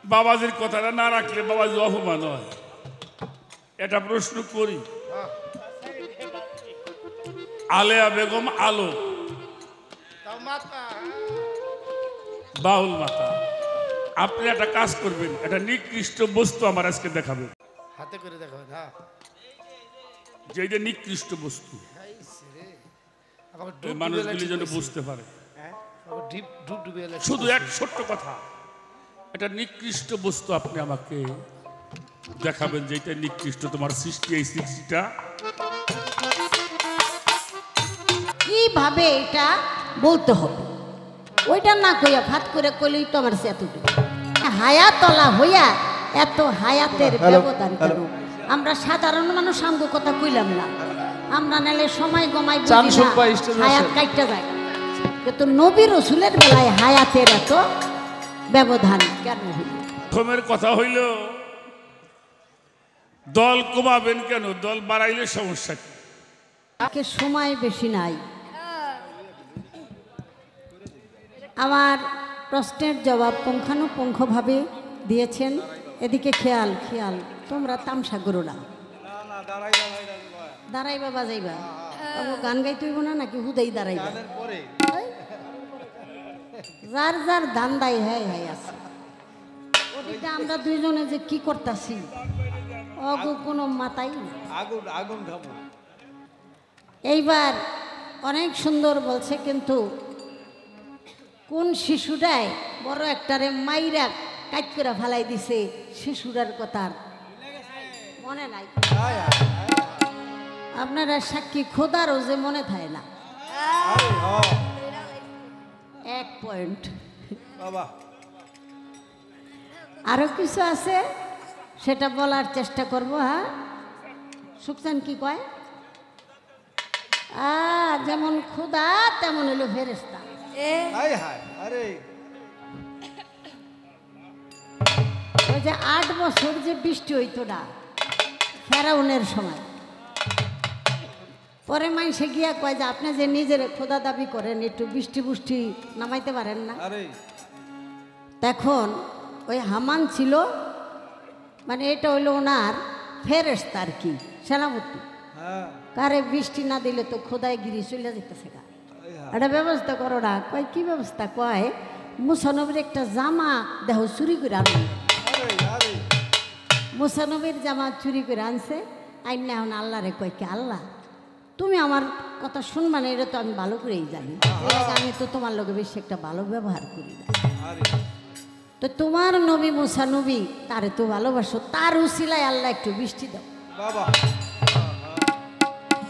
বাবাজির কথাটা না রাখলে বাবাজি অপমান হয়। এটা প্রশ্ন করি, আলেয়া বেগম আলো বাউল মাতা, আপনি একটা কাজ করবেন, একটা নিকৃষ্ট বস্তু আমার আজকে দেখাবেন, হাতে করে দেখাবেন। হ্যাঁ, যেটা নিকৃষ্ট বস্তু মানুষগুলি যেন বুঝতে পারে। শুধু এক ছোট্ট কথা, এটা নিকৃষ্ট বস্তু আপনি আমাকে দেখাবেন, যেটা নিকৃষ্ট তোমার সৃষ্টি। এই সৃষ্টিটা কিভাবে এটা বলতে হবে, ওইটা না কইয়া ফাত করে কইলেই তো আমার সে এতটুকু হায়াতলা হইয়া এত হায়াতের ব্যবধান কেন? আমরা সাধারণ মানুষ সাঙ্গ কথা কইলাম না, আমরা নালে সময় গমাই বুঝি না, হায়াত কাইটা যায়। কিন্তু নবী রসুলের বেলায় হায়াতের এত ব্যবধান কেন হইল? প্রথমের কথা হইল দল কমাবেন কেন? দল বাড়াইলে সমস্যা কি? তাকে সময় বেশি নাই। আমার প্রশ্নের জবাব পুঙ্খানুপুঙ্খভাবে দিয়েছেন। এদিকে খেয়াল খেয়াল, তোমরা তামসা করো না। দাঁড়াইবা বাজাইবা, গান গাইতে হইব না নাকি হুদাই দাঁড়াইবা? যার যার ধান্দাই হ্যাঁ হ্যাঁ আছে। ওদিকে আমরা দুইজনে যে কি করতেছি অগু কোনো মাথাই না। এইবার অনেক সুন্দর বলছে, কিন্তু কোন শিশুটাই বড় একটারে মাইরা কাজ করে ফেলাই দিছে, শিশুরার কথা মনে নাই। আপনারা সাক্ষী, খোদারও যে মনে থাকে না। এক পয়েন্ট। আরো কিছু আছে, সেটা বলার চেষ্টা করব। হ্যাঁ, সুখসান কি কয়? যেমন খোদা তেমন হলো ফেরেশতা। ওই যে 8 বছর যে বৃষ্টি হইতো না ফেরাউনের সময়, পরে মানুষে গিয়া কয় যে আপনি যে নিজের খোদা দাবি করেন, একটু বৃষ্টি বুষ্টি নামাইতে পারেন না? তখন ওই হামান ছিল, মানে এটা হইলো ওনার ফেরেশতা আর কি, সেনাপতি। কারে বৃষ্টি না দিলে তো খোদায় গিরি চলে যেতেছে গা, একটা ব্যবস্থা করো না। কয় কি ব্যবস্থা? কয় মুসানবীর একটা জামা দেহ চুরি করে আনবে। মুসানবীর জামা চুরি করে আনছে, আইন না। এখন আল্লাহ রে কয় কি, আল্লাহ তুমি আমার কথা শুনবা না, এটা তো আমি ভালো করেই জানি, আমি তো তোমার লোকে বেশি একটা ভালো ব্যবহার করি না। তো তোমার নবী মুসা নবী, তারে তো ভালোবাসো, তার উসিলায় আল্লাহ একটু বৃষ্টি দাও।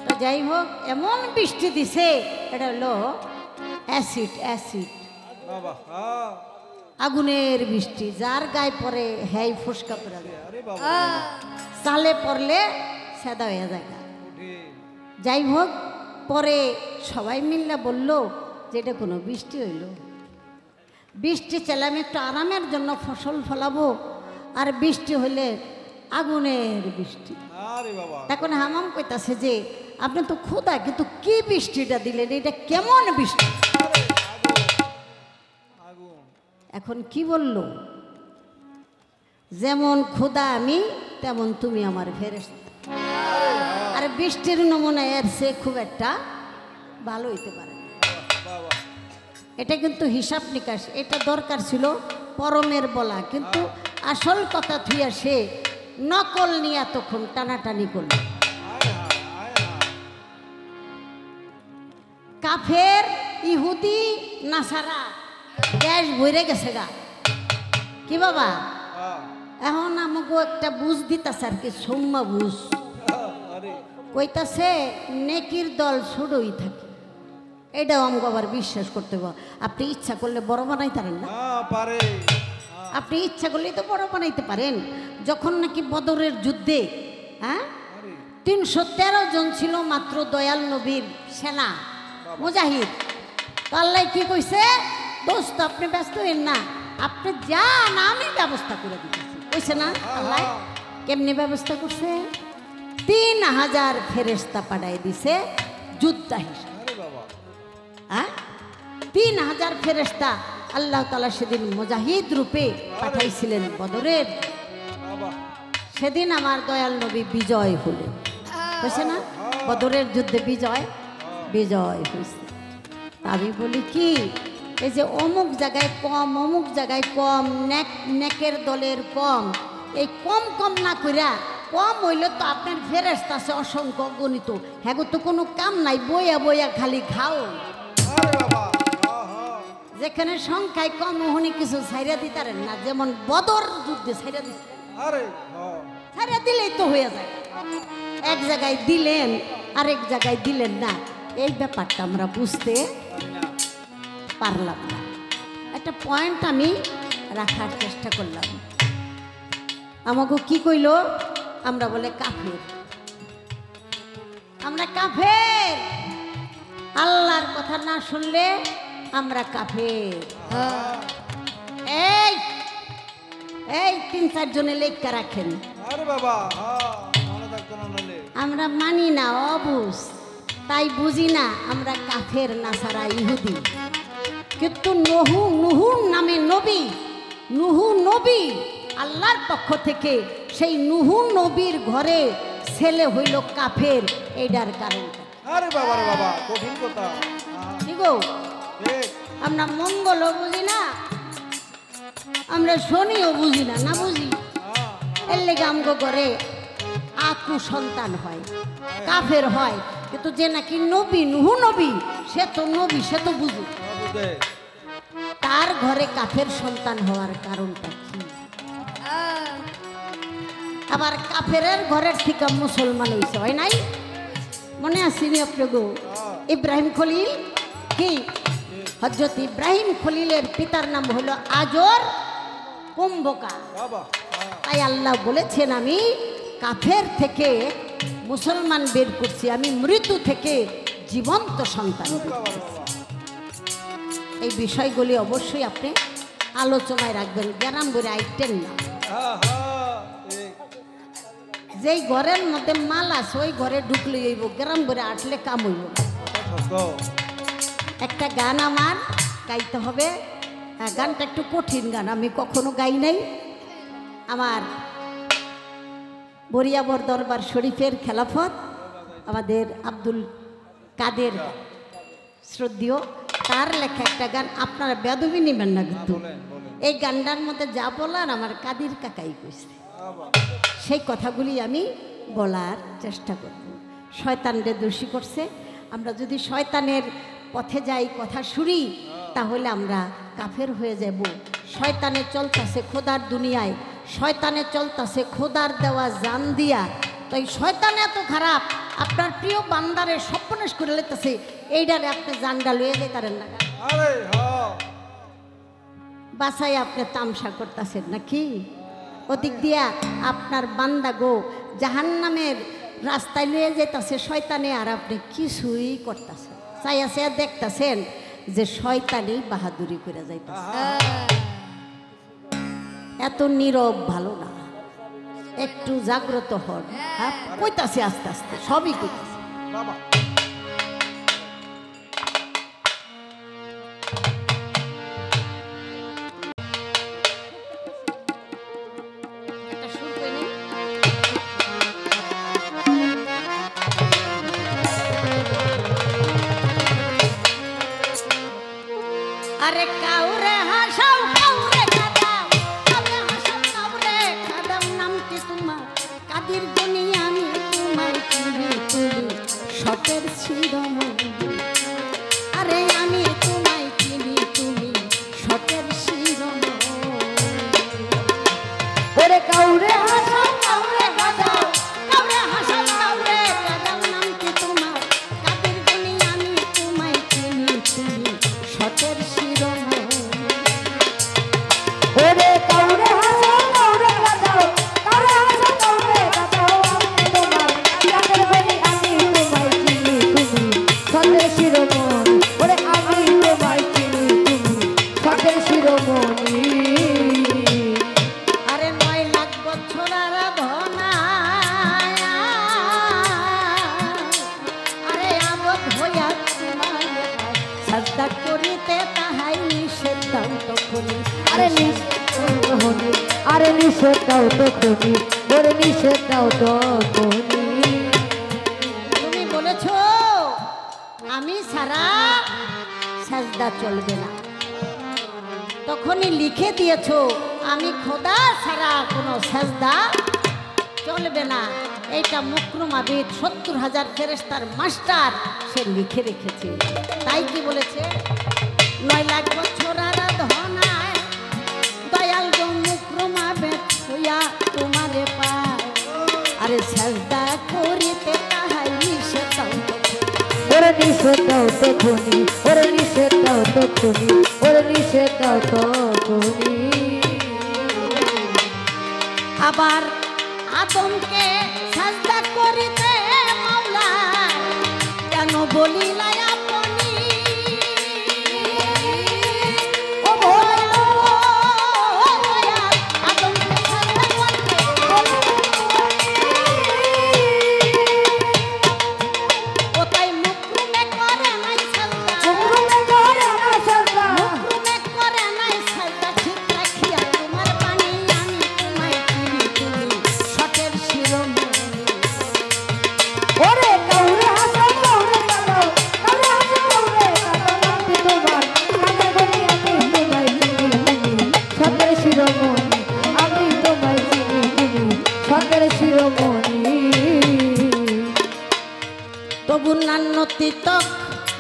তো যাই হোক, এমন বৃষ্টি দিছে, এটা হলো অ্যাসিড, অ্যাসিড আগুনের বৃষ্টি। যার গায়ে পরে হ্যাঁ ফুসকা পড়ে, চালে পড়লে সাদা হয়ে যায়। যাই হোক, পরে সবাই মিল্লা বলল যে এটা কোনো বৃষ্টি হইল, বৃষ্টি চাইলে আমি একটু আরামের জন্য ফসল ফলাবো, আর বৃষ্টি হইলে আগুনের বৃষ্টি। এখন হামাম কইতাছে যে আপনি তো খোদা, কিন্তু কি বৃষ্টিটা দিলেন, এটা কেমন বৃষ্টি? এখন কি বলল? যেমন খোদা আমি, তেমন তুমি আমার ফেরেশতা। আর বৃষ্টির নমুনা এর সে খুব একটা ভালো হইতে পারে। এটা কিন্তু হিসাব নিকাশ, এটা দরকার ছিল পরমের বলা, কিন্তু আসল কথা থুইয়া সে নকল নিয়ে তখন টানাটানি করল। কাফের ইহুদি নাসারা গ্যাস ভরে গেছে গা। কি বাবা, এখন আমাকে একটা বুঝ দিতেছে আর কি, সৌম্যা বুঝ কইতাছে নেকির দল ছোটই থাকে। এটাও আমাকে আবার বিশ্বাস করতে হবে। আপনি ইচ্ছা করলে বড় বানাইতে পারেন না? আপনি ইচ্ছা করলেই তো বড় বানাইতে পারেন। যখন নাকি বদরের যুদ্ধে 313 জন ছিল মাত্র দয়াল নবীর সেনা মুজাহিদ, তো আল্লাহ কি কইছে, দোস্ত আপনি ব্যস্ত হইন না, আপনি যান আমি ব্যবস্থা করে দিতেছি, কইছে না আল্লাহ? কেমনি ব্যবস্থা করছে? 3000 ফেরেশতা পাঠাই দিছে যোদ্ধা হিসেবে। 3000 ফেরেশতা আল্লাহ তাআলা সেদিন মুজাহিদ রূপে পাঠাইছিলেন বদরের, সেদিন আমার দয়াল নবী বিজয় হলেন, বুঝছে না? বদরের যুদ্ধে বিজয় হয়েছে। আমি বলি কি, এই যে অমুক জায়গায় কম, অমুক জায়গায় কম, নেকের দলের কম, এই কম কম না কইরা, কম হইলে তো আপনার ফেরেশতা আছে অসংখ্য গণিত, হ্যাঁ তো কোনো কাম নাই, বইয়া বইয়া খালি খাও। যেখানে সংখ্যায় কম ওখানে কিছু ছাইরা দিতারেন না, যেমন বদর যুদ্ধে ছাইরা দিচ্ছেন, ছাইরা দিলেই তো হয়ে যায়। এক জায়গায় দিলেন আরেক জায়গায় দিলেন না, এই ব্যাপারটা আমরা বুঝতে পারলাম না। একটা পয়েন্ট আমি রাখার চেষ্টা করলাম। আমাকে কি কইল? আমরা বলে কাফের, আমরা কাফের, আল্লাহর কথা না শুনলে আমরা কাফের। এই এই ৩-৪ জনে লেখা রাখেন, আমরা মানি না, অবুঝ, তাই বুঝি না, আমরা কাফের নাসারা ইহুদি। কিন্তু নুহুর নামে নবী, নুহু নবী আল্লাহর পক্ষ থেকে, সেই নুহু নবীর ঘরে ছেলে হইল কাফের, এইটার কারণটা। আরে বাবা রে বাবা, কঠিন কথা। ঠিক আমরা মঙ্গলও বুঝি না, আমরা শনিও বুঝি না, না বুঝি। এর লেগে আমগো ঘরে আকু সন্তান হয়, কাফের হয়। কিন্তু যে নাকি নবী, নুহু নবী, সে তো নবী, সে তো বুঝি, তার ঘরে কাফের সন্তান হওয়ার কারণটা কি? আবার কাফেরের ঘরের থেকে মুসলমান হয়েছে, হয় নাই? মনে আসেনি আপনাগো? ইব্রাহিম খলিল কি, হযরত ইব্রাহিম খলিলের পিতার নাম হলো আজর কুম্ভকার। তাই আল্লাহ বলেছেন, আমি কাফের থেকে মুসলমান বের করছি, আমি মৃত্যু থেকে জীবন্ত সন্তান। এই বিষয়গুলি অবশ্যই আপনি আলোচনায় রাখবেন, গ্রাম বলে আইটেন না। যেই ঘরের মধ্যে মাল আছে ওই ঘরে ঢুকলে হইব, গ্রাম বলে আটলে কাম হইব। একটা গান আমার গাইতে হবে, গানটা একটু কঠিন গান, আমি কখনো গাই নাই। আমার বরিয়াবর দরবার শরীফের খেলাফত আমাদের আব্দুল কাদের শ্রদ্ধেয়, তার লেখা একটা গান, আপনারা বেদবি নেবেন না কিন্তু। এই গানটার মধ্যে যা বলার আমার কাদির কাকাই কইছে, সেই কথাগুলি আমি বলার চেষ্টা করব। শয়তানরে দোষী করছে, আমরা যদি শয়তানের পথে যাই, কথা শুনি, তাহলে আমরা কাফের হয়ে যাব। শয়তানে চলতেছে খোদার দুনিয়ায়, শয়তানে চলতেছে খোদার দেওয়া জান দিয়া। তো এই শয়তান এত খারাপ, আপনার প্রিয় বান্দারে সর্বনাশ করে লেতেছে, এইটারে আপনি জানডা লয়ে যেতারেন না, বাসায় আপনি তামসা করতেছেন নাকি? ওদিক দিয়া আপনার বান্দা গো জাহান্নামের রাস্তায় লয়ে যেতেছে শয়তানে, আর আপনি কিছুই করতেছেন, চাইয়া চাইয়া দেখতেছেন যে শয়তানি বাহাদুরি করে যাইতেছে। এত নীরব ভালো না, একটু জাগ্রত হন। কইতাছে আস্তে আস্তে, সবই কইতাছে। আরে কাউরে হাসাও, কাউরে কাঁদাও, কাউরে হাসাও, কাউরে কাঁদাও, নামটি তোমার কাদির গুনি, আমি তোমায় চিনি, তুমি সতের শিরোমণি। আরে আমি তোমায় চিনি, তুমি সতের শিরোমণি। ওরে কাউরে হাসাও, কাউরে কাঁদাও, কাউরে হাসাও, কাউরে কাঁদাও, নামটি তোমার কাদির গুনি, আমি তোমায় চিনি, তুমি সতের শিরোমণি। ওরে কাউরে হাসাও, কাউরে কাঁদাও, কাউরে হাসাও, কাউরে কাঁদাও, আমি তোমার কাদের বলি, আমি তোমায় চিনি, তুমি সতের শিরোমণি। ওরে আমি তোমায় চিনি, তুমি সতের শিরোমণি। আরে 9 লাখ বছর আর ওরে নিষেধ দাও তখনই, ওরে নিষেধ দাও তখনই। তুমি বলেছো আমি সারা সাজদা চলবে না, তখনই লিখে দিয়েছো আমি খোদা ছাড়া কোনো সাজদা চলবে না। এইটা মুকরুম আবিদ ৭০,০০০ ফেরেশতার মাস্টার সে লিখে রেখেছে। তাই কি বলেছে ৯ লাখ বছর আরাধনায় দয়াল গো মুকরুম আবিদ হইয়া তোমারে পায়, আরে সাজদা করিতে তাহাই নিষেধ দাও ওরে নিষেধ দাও তখনই, ওরে নিষেধ দাও তখনই, ওরে নিষেধ দাও তখনই। আবার আদমকে সাজদা করিতে মাওলা কেন বলিলাই আপনি, ও দয়াল, আদমকে সাজদা করতে ও তাই মুকরুমে করে নাই সাজদা, মুকরুমে করে না সাজদা, মুকরুমে করে নাই সাজদা ঠিক রাখিয়া তোমার বাণী আমি তোমায় চিনি, তুমি সতের শিরোমণি। ওরে কাউরে হাসো কাউরে কাঁদো, কাউরে হাসো কাউরে কাঁদো, নামটি তোমার কানে বলি আমি তোমায় চিনি, তুমি সতের শিরোমণি, আমি তোমায় চিনি, তুমি সতের শিরোমণি। তবু নান্নতি তক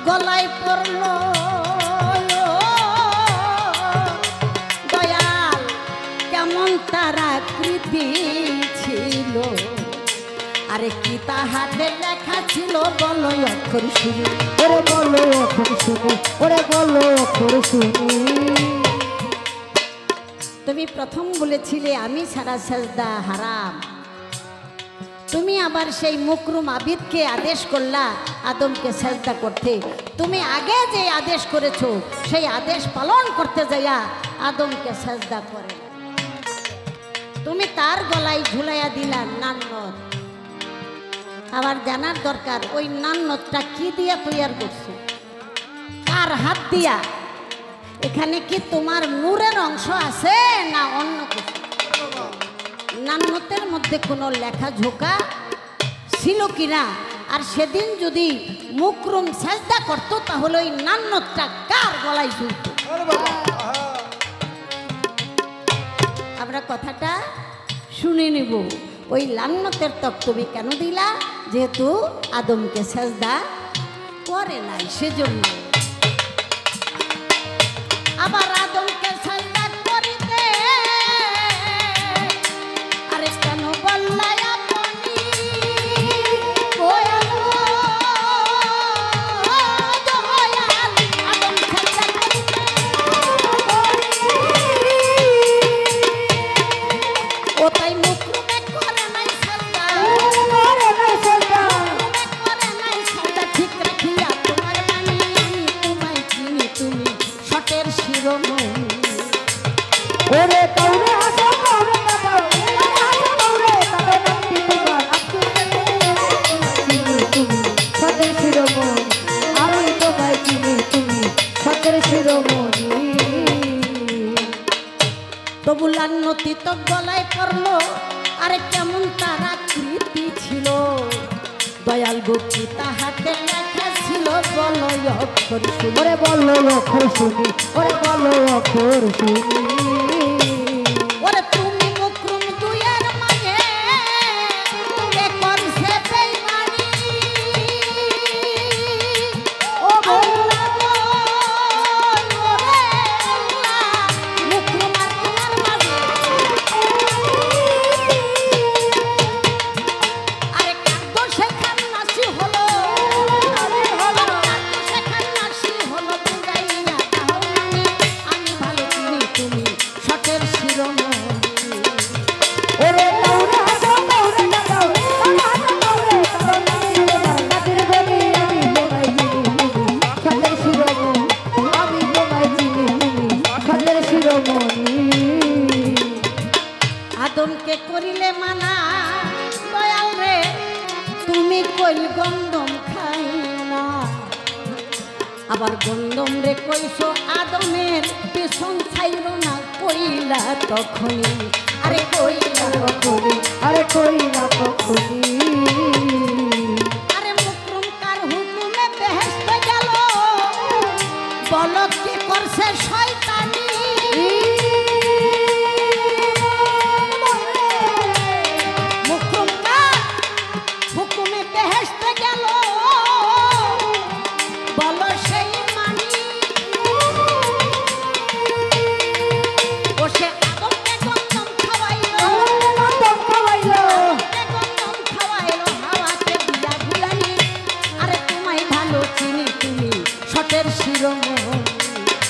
গলায় পড়ল দয়াল কেমন তারা কৃতি ছিল, আরে কি তাহাতে লেখা ছিল বলো অক্ষর শুনি, ওরে বলো অক্ষর শুনি, ওরে বলো অক্ষর শুনি। তুমি প্রথম বলেছিলে আমি সারা সাজদা হারাম, তুমি আবার সেই মুকরুম আবিদকে আদেশ করলা আদমকে সাজদা করতে। তুমি আগে যে আদেশ করেছো সেই আদেশ পালন করতে যাইয়া আদমকে সাজদা করে না। তুমি তার গলায় ঝুলাইয়া দিলা নান্নত। আবার জানার দরকার ওই নান্নতটা কি দিয়া তৈয়ার করছো, কার হাত দিয়া? এখানে কি তোমার নূরের অংশ আছে না অন্য কিছু? নান্নতের মধ্যে কোনো লেখা ঝোঁকা ছিল কিনা? আর সেদিন যদি মুকরুম সাজদা করতো তাহলে ওই নান্নতটা কার গলায় ঝুলতো? আমরা কথাটা শুনে নেব। ওই লান্নতের তক তুমি কেন দিলা? যেহেতু আদমকে সাজদা করে নাই সেজন্য। আবার আদমকে সাজদা করিতে আরে কেন বললাই আপনি, দয়াল আদম সাজদা করিতে ও তাই মুকরুমে করে নাই সাজদা, করে না সাজদা, মুকরুমে করে নাই সাজদা ঠিক রাখিয়া তোমার বাণী আমি তোমায় চিনি, তুমি সতের শিরোমণি। ওরে কাউরে হাসো কাউরে কাঁদো, কাউরে হাসো কাউরে কাঁদো, নামটি তোমার চিনি, তুমি সতের শিরোমণি, আমি তোমায় চিনি, তুমি সতের শিরোমণি। তবু লান্নতি তো গলায় পড়লো আরে কেমন তারা কৃতি ছিল, দয়াল গোপী তাহাতে লেখা ছিল বলো অক্ষর শুনি, ওরে বলো অক্ষর শুনি, ওরে বলো অক্ষর শুনি। ওরে তুমি মুকরুম দুয়ের মাঝে কে করছে বেঈমানি, ও আল্লাহ গো, ওরে আল্লাহ, মুকরুম আর তোমার মাঝে আরে কাদ্য শেখার নাসি হলো, কাদ্য শেখার নাসি হলো বুঝাইয়া তাহলে আমি ভালো চিনি, তুমি সতের শিরোমণি। ওরে কাউরে হাসো কাউরে কাঁদো, কাউরে হাসো কাউরে কাঁদো, নামটি তোমার নাতির বলি আমি তোমায় চিনি, তুমি সতের শিরোমণি, আমি তোমায় চিনি, তুমি সতের শিরোমণি। আদমকে করিলে মানা দয়াল রে তুমি কইল গন্ধম খাই না, আবার গন্ধম রে কইছো আদমের পেছন ছাইরো না, কইলা তখনই, আরে কইলা কখনই, আরে কই না কখনই। আরে মুকরম কার হুকুমে বেহেশতে গেল, বলো কি করছে শয়তানি। মুকরম কার হুকুমে বেহেশতে গেল, বলো সেই মানি। ও সে আদমকে গন্ধম খাওয়াইলো, গন্ধম খাওয়াইলো, গন্ধম খাওয়াইলো হাওয়াকে দিয়া ভুলানি। আরে তোমায় ভালো চিনি তুমি সটের শিরোমণি।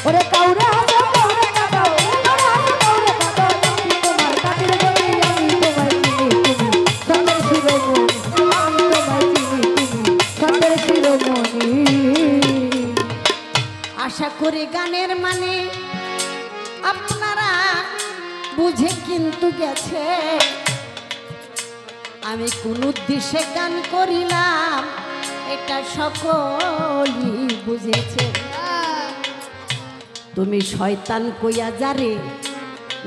ওরে কাউরে হাসো কাউরে কাঁদাও, কাউরে হাসো কাউরে কাঁদাও, আমি তোমার কাটির বলি, আমি তোমায় চিনি তুমি সন্দের শিরোমণি, আমি তোমায় চিনি তুমি সন্দের শিরোমণি। আশা করি গানের মানে আপনারা বুঝে কিন্তু গেছে আমি কোন উদ্দেশ্যে গান করিলাম, এটা সকলই বুঝেছে। তুমি শয়তান কইয়া যারে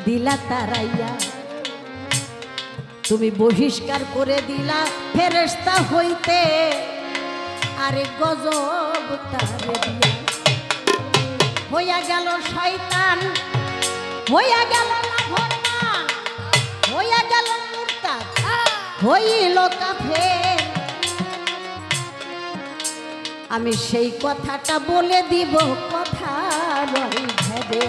দিলা তারাইয়া, তুমি বহিষ্কার করে দিলা ফেরেশতা হইতে, আরে গজব তারে দিয়া হইয়া গেল শয়তান, হইয়া গেল নাফরমান, হইয়া গেল মুরতাদ, হইল কাফের। আমি সেই কথাটা বলে দিব কথা রই ভেবে।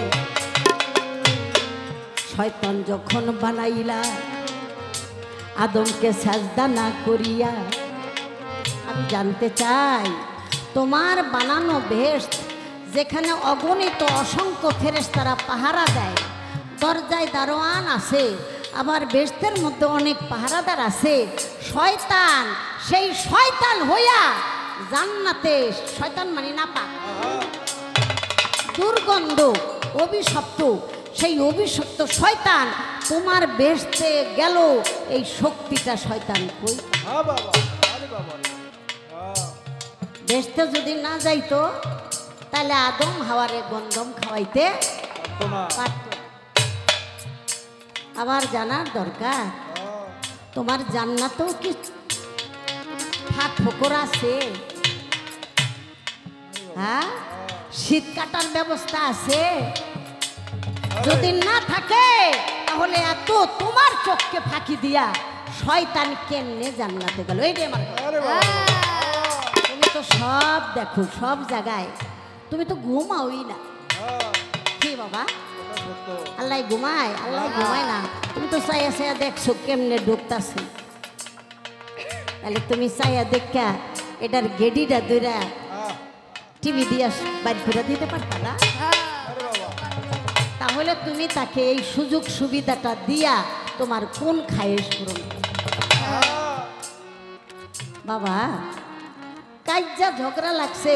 শয়তান যখন বানাইলা আদমকে সাজদা না করিয়া, আমি জানতে চাই তোমার বানানো বেহেশত যেখানে অগণিত অসংখ্য ফেরেশতারা পাহারা দেয়, দরজায় দারোয়ান আছে, আবার বেহেশতের মধ্যে অনেক পাহারাদার আছে, শয়তান সেই শয়তান হইয়া জান্নাতে, শয়তান মানে নাপাক, দুর্গন্ধ, অভিশপ্ত, সেই অভিশপ্ত শয়তান তোমার বেহেশতে গেল, এই শক্তিটা শয়তান কই? হ্যাঁ বাবা, আরে বাবা রে। হ্যাঁ। বেহেশতে যদি না যাইতো তাহলে আদম হাওয়ারে গন্ধম খাওয়াইতে পারতো না। পারত। আবার জানার দরকার হ্যাঁ। তোমার জান্নাতেও কি ফাঁক ফোকর আছে? হ্যাঁ, শীত কাটার ব্যবস্থা আছে? যদি না থাকে তাহলে এত তোমার চোখকে ফাঁকি দিয়া শয়তান কেমনে জান্নাতে গেল? এইটাই আমার কথা। আরে বাবা। তুমি তো সব দেখো, সব জায়গায়, তুমি তো ঘুমাওই না। হ্যাঁ, কি বাবা, এটা সত্য। আল্লাহ ঘুমায়? আল্লাহ ঘুমায় না। তুমি তো চাইয়া চাইয়া দেখছো কেমনে ঢুকতাছে, তাহলে তুমি চাইয়া দেখা এটার গেডিটা দইরা হ্যাঁ, টিভি দিয়া বাইর করে দিতে পারতা না? আরে বাবা। তাহলে তুমি তাকে এই সুযোগ সুবিধাটা দিয়া তোমার কোন খায়েশ পূরণ করবে? হ্যাঁ, বাবা কাজ্জা ঝগড়া লাগছে,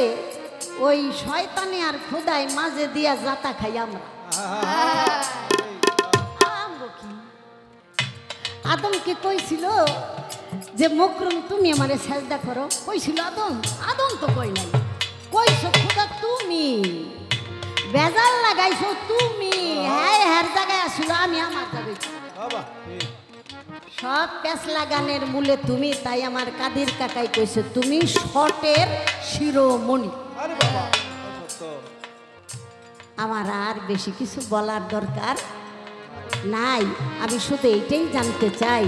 ওই শয়তানে আর খোদায় মাঝে দিয়া জাতা খাই আমরা। আমগো কি? আদমকে কইছিল যে মুকরম তুমি আমারে সাজদা করো, কইছিল আদম? আদম তো কই নাই, কইছো খোদা তুমি, বেজাল লাগাইছো তুমি। হ্যাঁ, হ্যার জায়গায় আসলো, আমি আমার জায়গায়। বাবা, ঠিক। সব প্যাঁচ লাগানের মূলে তুমি, তাই আমার কাদির কাকাই কইছে তুমি শটের শিরোমণি। আরে বাবা, এটা সত্য। আমার আর বেশি কিছু বলার দরকার নাই। আমি শুধু এইটাই জানতে চাই,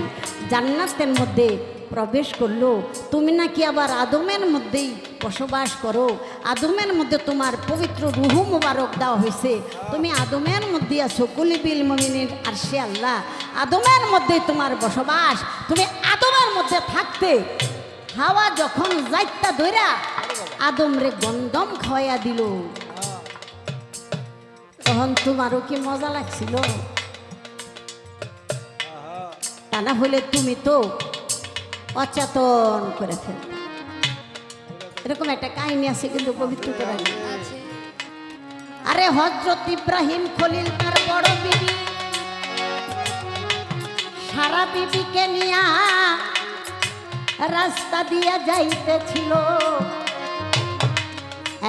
জান্নাতের মধ্যে প্রবেশ করলো, তুমি নাকি আবার আদমের মধ্যেই বসবাস করো, আদমের মধ্যে তোমার পবিত্র রুহু মুবারক দেওয়া হয়েছে, তুমি আদমের মধ্যে আছো, কুলিবিল মুমিনিন আরশে আল্লাহ, আদমের মধ্যেই তোমার বসবাস। তুমি আদমের মধ্যে থাকতে হাওয়া যখন যাইতা ধইরা আদম রে গন্ধম খাওয়াইয়া দিল, তখন তোমারও কি মজা লাগছিল? তা না হলে তুমি তো অচেতন করে ফেলতে। এরকম একটা কাহিনী আছে কিন্তু পবিত্র কোরআনে। আরে হযরত ইব্রাহিম খলিল তার বড় বিবি সারা বিবিকে নিয়া রাস্তা দিয়া যাইতেছিল,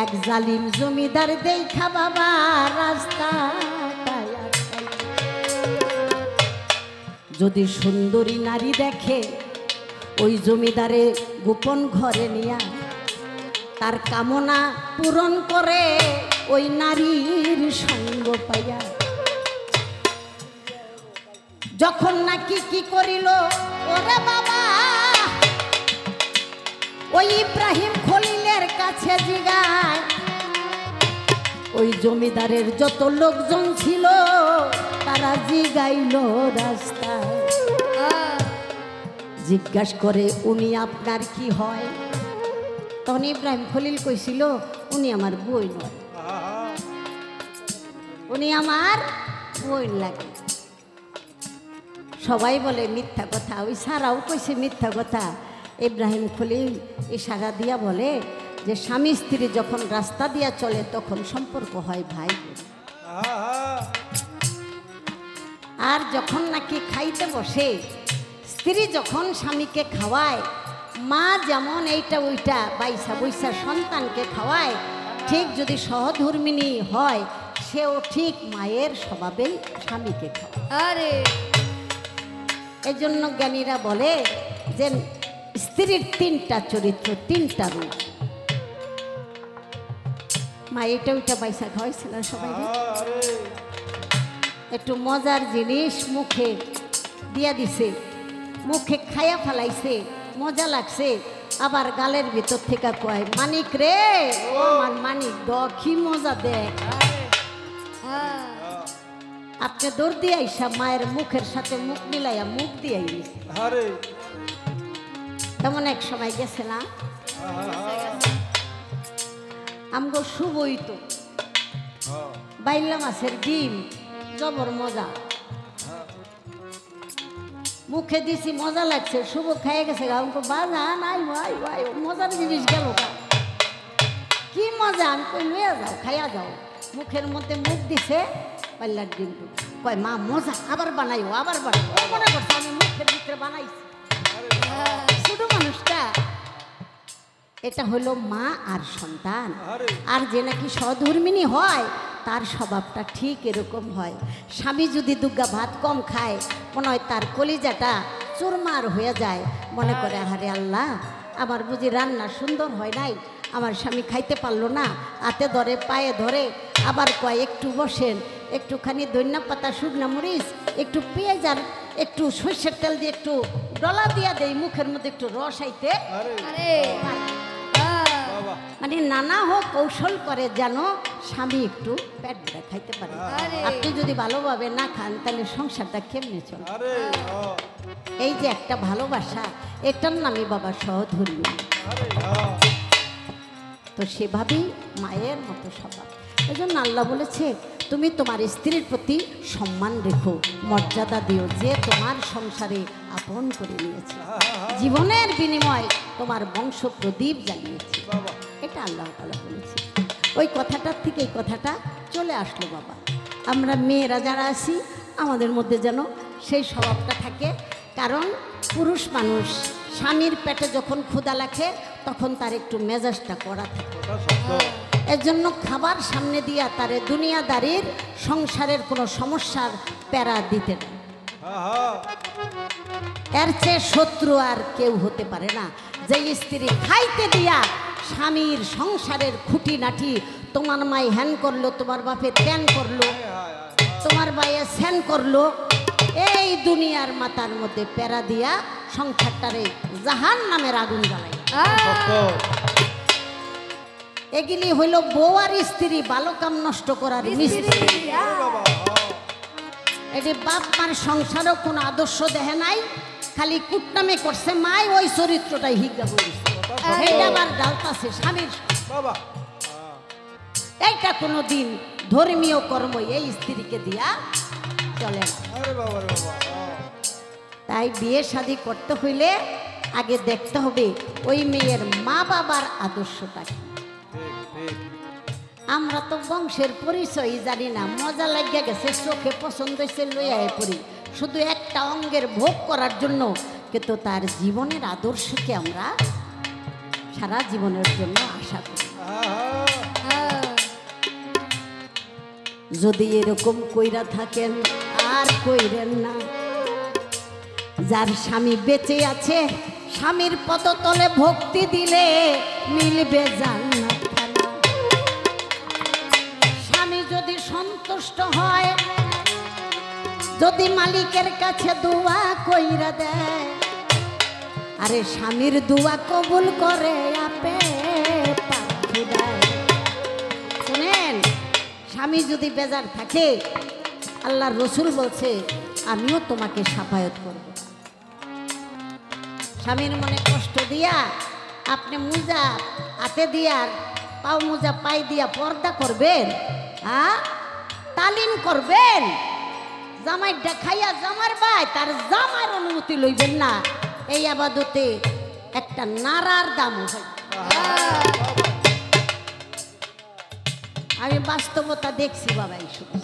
এক জালিম জমিদার দেখা বাবা রাস্তাটায় আটকাইল। যদি সুন্দরী নারী দেখে ওই জমিদারে গোপন ঘরে নিয়া তার কামনা পূরণ করে ওই নারীর সঙ্গ পাইয়া। যখন নাকি কি করিল ওরে বাবা ওই ইব্রাহিম খলিলের কাছে জিগায় ওই জমিদারের যত লোকজন ছিল তারা জিগাইল রাস্তায়, জিজ্ঞাসা করে উনি আপনার কি হয়? তখন ইব্রাহিম খলিল কইছিল উনি আমার বই নয়, উনি আমার বোন লাগে। সবাই বলে মিথ্যা কথা, ওই সারাও কইছে মিথ্যা কথা। ইব্রাহিম খলিল ইশারা দিয়া বলে যে স্বামী স্ত্রী যখন রাস্তা দিয়া চলে তখন সম্পর্ক হয় ভাই বোন। আর যখন নাকি খাইতে বসে স্ত্রী যখন স্বামীকে খাওয়ায়, মা যেমন এইটা ওইটা বাইসা বৈসা সন্তানকে খাওয়ায়, ঠিক যদি সহধর্মিণী হয় সেও ঠিক মায়ের স্বভাবেই স্বামীকে খাওয়ায়। আরে এই জন্য জ্ঞানীরা বলে যে স্ত্রীর তিনটা চরিত্র, তিনটা রূপ। মা এটা ওইটা বাইসা খাওয়াইছিল সবাই, একটু মজার জিনিস মুখে দিয়া দিছে, মুখে খাইয়া ফেলাইছে, মজা লাগছে, আবার গালের ভিতর থেকে কয় মানিক রে ও আমার মানিক দ কি মজা দেখ। আপনি দৌড় দিয়ে আইসা মায়ের মুখের সাথে মুখ মিলাইয়া মুখ দিয়ে আইস। তেমন এক সময় গেছিলাম আমগো শুভই তো বাইলা মাছের ডিম জবর মজা, মুখে দিছি মজা লাগছে, শুভ খাইয়ে গেছে আমাকে বাজা নাই ভাই ভাই মজার জিনিস গেল কি মজা। আমি কই লইয়া যাও খাইয়া যাও, মুখের মধ্যে মুখ দিছে পাল্লার ডিম কয় মা মজা, আবার বানাইও আবার বানাইও। মনে করছে আমি মুখের ভিতরে বানাইছি। ছোট মানুষটা এটা হলো মা আর সন্তান। আর যে নাকি সধর্মিণী হয় তার স্বভাবটা ঠিক এরকম হয়। স্বামী যদি দুগ্গা ভাত কম খায় মনে হয় তার কলিজাটা চুরমার হয়ে যায়, মনে করে আহারে আল্লাহ আমার বুঝি রান্না সুন্দর হয় নাই, আমার স্বামী খাইতে পারলো না, হাতে ধরে পায়ে ধরে আবার কয় একটু বসেন, একটুখানি ধনিয়া পাতা শুকনা মরিচ একটু পেঁয়াজ আর একটু সর্ষের তেল দিয়ে একটু ডলা দিয়া দেই মুখের মধ্যে একটু রস আইতে, মানে নানা হোক কৌশল করে যেন স্বামী একটু পেট ভরে খাইতে পারে। আপনি যদি ভালোভাবে না খান তাহলে সংসারটা কেমনে চলে? এই যে একটা ভালোবাসা, এটার নামই বাবা সহধর্মী। তো সেভাবেই মায়ের মতো স্বভাব। এই জন্য আল্লাহ বলেছে তুমি তোমার স্ত্রীর প্রতি সম্মান রেখো, মর্যাদা দিও, যে তোমার সংসারে আপন করে নিয়েছে, জীবনের বিনিময় তোমার বংশ প্রদীপ জ্বালিয়েছে। এটা আল্লাহ তাআলা বলেছে। ওই কথাটার থেকে এই কথাটা চলে আসলো বাবা। আমরা মেয়েরা যারা আছি আমাদের মধ্যে যেন সেই স্বভাবটা থাকে, কারণ পুরুষ মানুষ স্বামীর পেটে যখন ক্ষুধা লাগে তখন তার একটু মেজাজটা কড়া থাকে। এর জন্য খাবার সামনে দিয়া তারে দুনিয়াদারির সংসারের কোনো সমস্যার প্যারা দিতে না। এর চেয়ে শত্রু আর কেউ হতে পারে না। যে স্ত্রী খাইতে দিয়া স্বামীর সংসারের খুঁটিনাটি, তোমার মাই হ্যান করলো, তোমার বাপে ত্যান করলো, তোমার বাইয়ে স্যান করলো, এই দুনিয়ার মাথার মধ্যে প্যারা দিয়া সংসারটারে জাহান নামের আগুন জ্বালাই। এগুলি হইল বউ আর স্ত্রী ভালো কাম নষ্ট করার মিস্ত্রি। এটি বাপ মার সংসারও কোনো আদর্শ দেখে নাই, খালি কুটনামে করছে মাই, ওই চরিত্রটাই হিজ্ঞা বলেছে, এইটা আবার ডালতাছে স্বামীর। এইটা কোনো দিন ধর্মীয় কর্ম এই স্ত্রীকে দিয়া চলে না। তাই বিয়ে শাদী করতে হইলে আগে দেখতে হবে ওই মেয়ের মা বাবার আদর্শটা কি। আমরা তো বংশের পরিচয় জানি না, মজা লাগিয়া গেছে, চোখে পছন্দ হয়েছে লইয়া পড়ি শুধু একটা অঙ্গের ভোগ করার জন্য, কিন্তু তার জীবনের আদর্শকে আমরা সারা জীবনের জন্য আশা করি। যদি এরকম কইরা থাকেন আর কইরেন না, যার স্বামী বেঁচে আছে স্বামীর পদতলে ভক্তি দিলে মিলবে জান্নাত খানা। স্বামী যদি সন্তুষ্ট হয়, যদি মালিকের কাছে দোয়া কইরা দেয়, আরে স্বামীর দোয়া কবুল করে আপে পাখি দেয়। শুনেন, স্বামী যদি বেজার থাকে, আল্লাহর রসুল বলছে আমিও তোমাকে সাফায়াত করব। স্বামীর মনে কষ্ট দিয়া আপনি মোজা হাতে দিয়া পাও মোজা পাই দিয়া পর্দা করবেন, তালিম করবেন, জামাই দেখাইয়া জামার ভাই তার জামার অনুমতি লইবেন না, এই আবাদতে একটা নারার দাম হয়। আমি বাস্তবতা দেখছি বাবা, এই সময়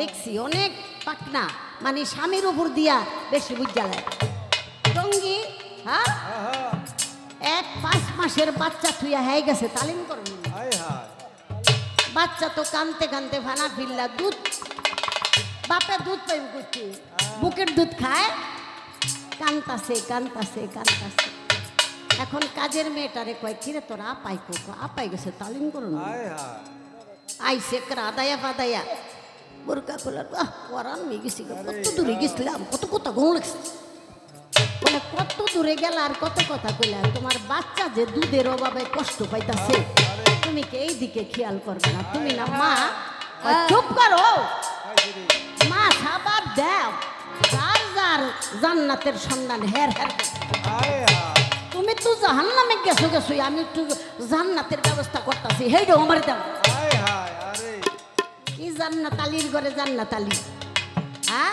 দেখছি অনেক পাকনা মানে স্বামীর উপর দিয়া বেশি বুঝালে টঙ্গি। হ্যাঁ, 5 মাসের বাচ্চা থুইয়া হয়ে গেছে তালিম করবেন। বাচ্চা তো কানতে কানতে ফানা ফিরলা, দুধ বাপে দুধ পাইব করছি, বুকের দুধ খায়, কানতাছে কানতাছে কানতাছে। এখন কাজের মেয়েটারে কয় কিরে তোর আপাই কোকো, আপাই গেছে তালিম করুন। আইসে আদায়া ফাদায়া বোরকা খোলার ওরান নিয়ে গেছি, কত দূরে গেছিলাম, কত কথা গুণ লাগছে, বলে কত দূরে গেল আর কত কথা কইলা, তোমার বাচ্চা যে দুধের অভাবে কষ্ট পাইতাছে তুমি কি এই দিকে খেয়াল করবে না? তুমি না মা, চুপ করো মা, খাবার দাও, যার যার জান্নাতের সন্ধান হের হের। তুমি তো জাহান্নামে গেছো গেছো, আমি একটু জান্নাতের ব্যবস্থা করতেছি, হেইটাও আমার দাও। কি জান্নাত আলীর ঘরে জান্নাত আলী? হ্যাঁ,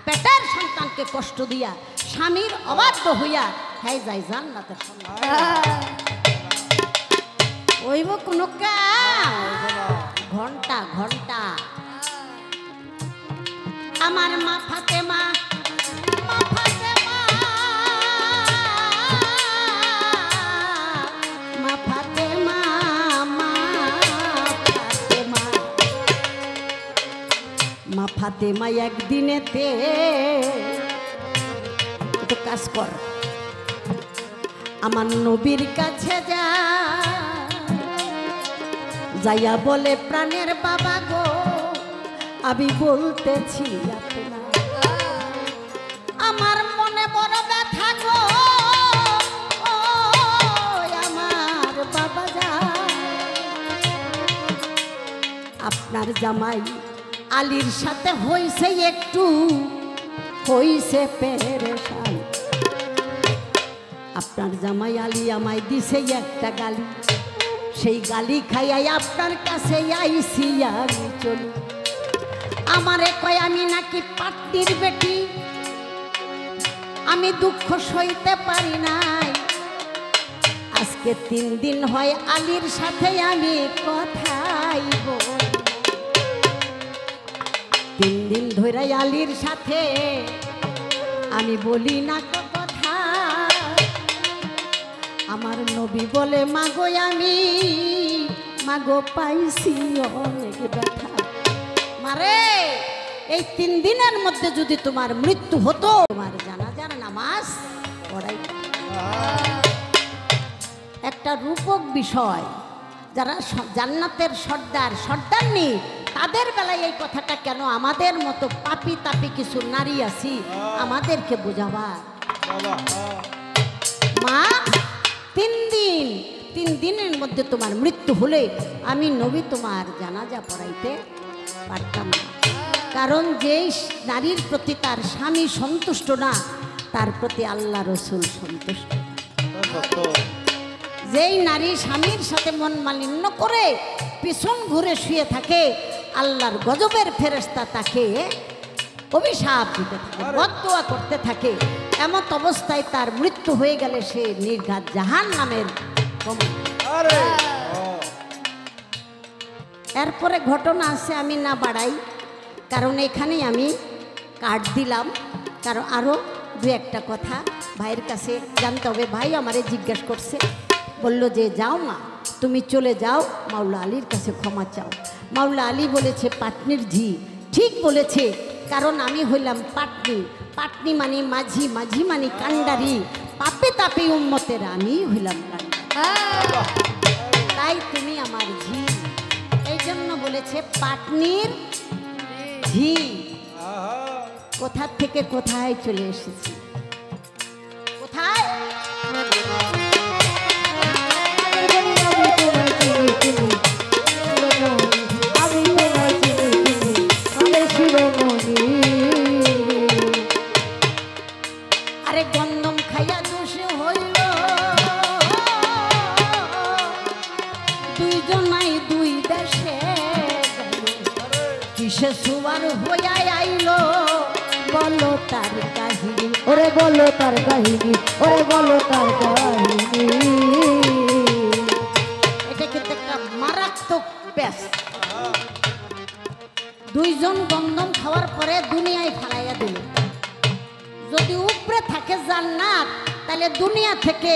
পেটের সন্তানকে কষ্ট দিয়া স্বামীর অবাধ্য হইয়া হ্যাঁ যাই জান্নাতের সন্তান ওইব কোনো কাম? ঘন্টা ঘন্টা। আমার মা ফাতেমা, মা ফাতেমা, মা ফাতেমা, মা ফাতেমা, মা ফাতেমা একদিনেতে একটু কাজ কর, আমার নবীর কাছে যা, যাইয়া বলে প্রাণের বাবা গো আমি বলতেছি আপনার, আমার মনে বড় ব্যথা গো, আমার বাবা যা, আপনার জামাই আলীর সাথে হইছে একটু হইছে পেরেশান, আপনার জামাই আলী আমায় দিছে একটা গালি, সেই গালি খাইয়াই আপনার কাছে আইছি আমি চলি, আমারে কয় আমি নাকি পাট্টির বেটি, আমি দুঃখ সইতে পারি নাই, আজকে 3 দিন হয় আলীর সাথে আমি কথাই বলি, 3 দিন ধরে আলীর সাথে আমি বলি না কথা, আমার নবী বলে মাগো আমি মাগো পাইছি অনেক ব্যথা, মারে এই 3 দিনের মধ্যে যদি তোমার মৃত্যু হতো তোমার জানাজার নামাজ পড়াই। একটা রূপক বিষয়, যারা জান্নাতের সর্দারনি তাদের বেলায় এই কথাটা কেন আমাদের মতো পাপি তাপি কিছু নারী আছি আমাদেরকে বোঝাবার। মা 3 দিনের মধ্যে তোমার মৃত্যু হলে আমি নবী তোমার জানাজা পড়াইতে পারতাম না, কারণ যেই নারীর প্রতি তার স্বামী সন্তুষ্ট না তার প্রতি আল্লাহ রসুল সন্তুষ্ট। যেই নারী স্বামীর সাথে মন মালিন্য করে পিছন ঘুরে শুয়ে থাকে আল্লাহর গজবের ফেরেশতা তাকে অভিশাপ দিতে থাকে, বদদোয়া করতে থাকে, এমত অবস্থায় তার মৃত্যু হয়ে গেলে সে নির্ঘাত জাহান্নামের। এরপরে ঘটনা আছে, আমি না বাড়াই, কারণ এখানেই আমি কাট দিলাম, কারণ আরও 2-1টা কথা ভাইয়ের কাছে জানতে হবে। ভাই আমারে জিজ্ঞাসা করছে, বলল যে যাও মা তুমি চলে যাও মাওলা আলীর কাছে ক্ষমা চাও। মাওলা আলী বলেছে পাটনির ঝি ঠিক বলেছে, কারণ আমি হইলাম পাটনি। পাটনি মানে মাঝি, মাঝি মানে কান্ডারি। পাপে তাপে উম্মতের আমি হইলাম কান্ডারি। তাই তুমি আমার ঝি। এই জন্য বলেছে পাটনির ঝি। কোথা থেকে কোথায় চলে এসেছি, কোথায়? আরে গন্ধম খাইয়া দোষ হইল দুইজনাই দুই দেশে, কিসে সুবার হইয়া আইল বলো তার কাহিনী। ওরে বলো তার কাহিনী, ওরে বলো তার কাহিনী। এটা কিন্তু একটা মারাত্মক প্যাস। দুইজন গন্ধম খাওয়ার পরে দুনিয়ায় ফালাইয়া দিল। যদি উপরে থাকে জান্নাত তাহলে দুনিয়া থেকে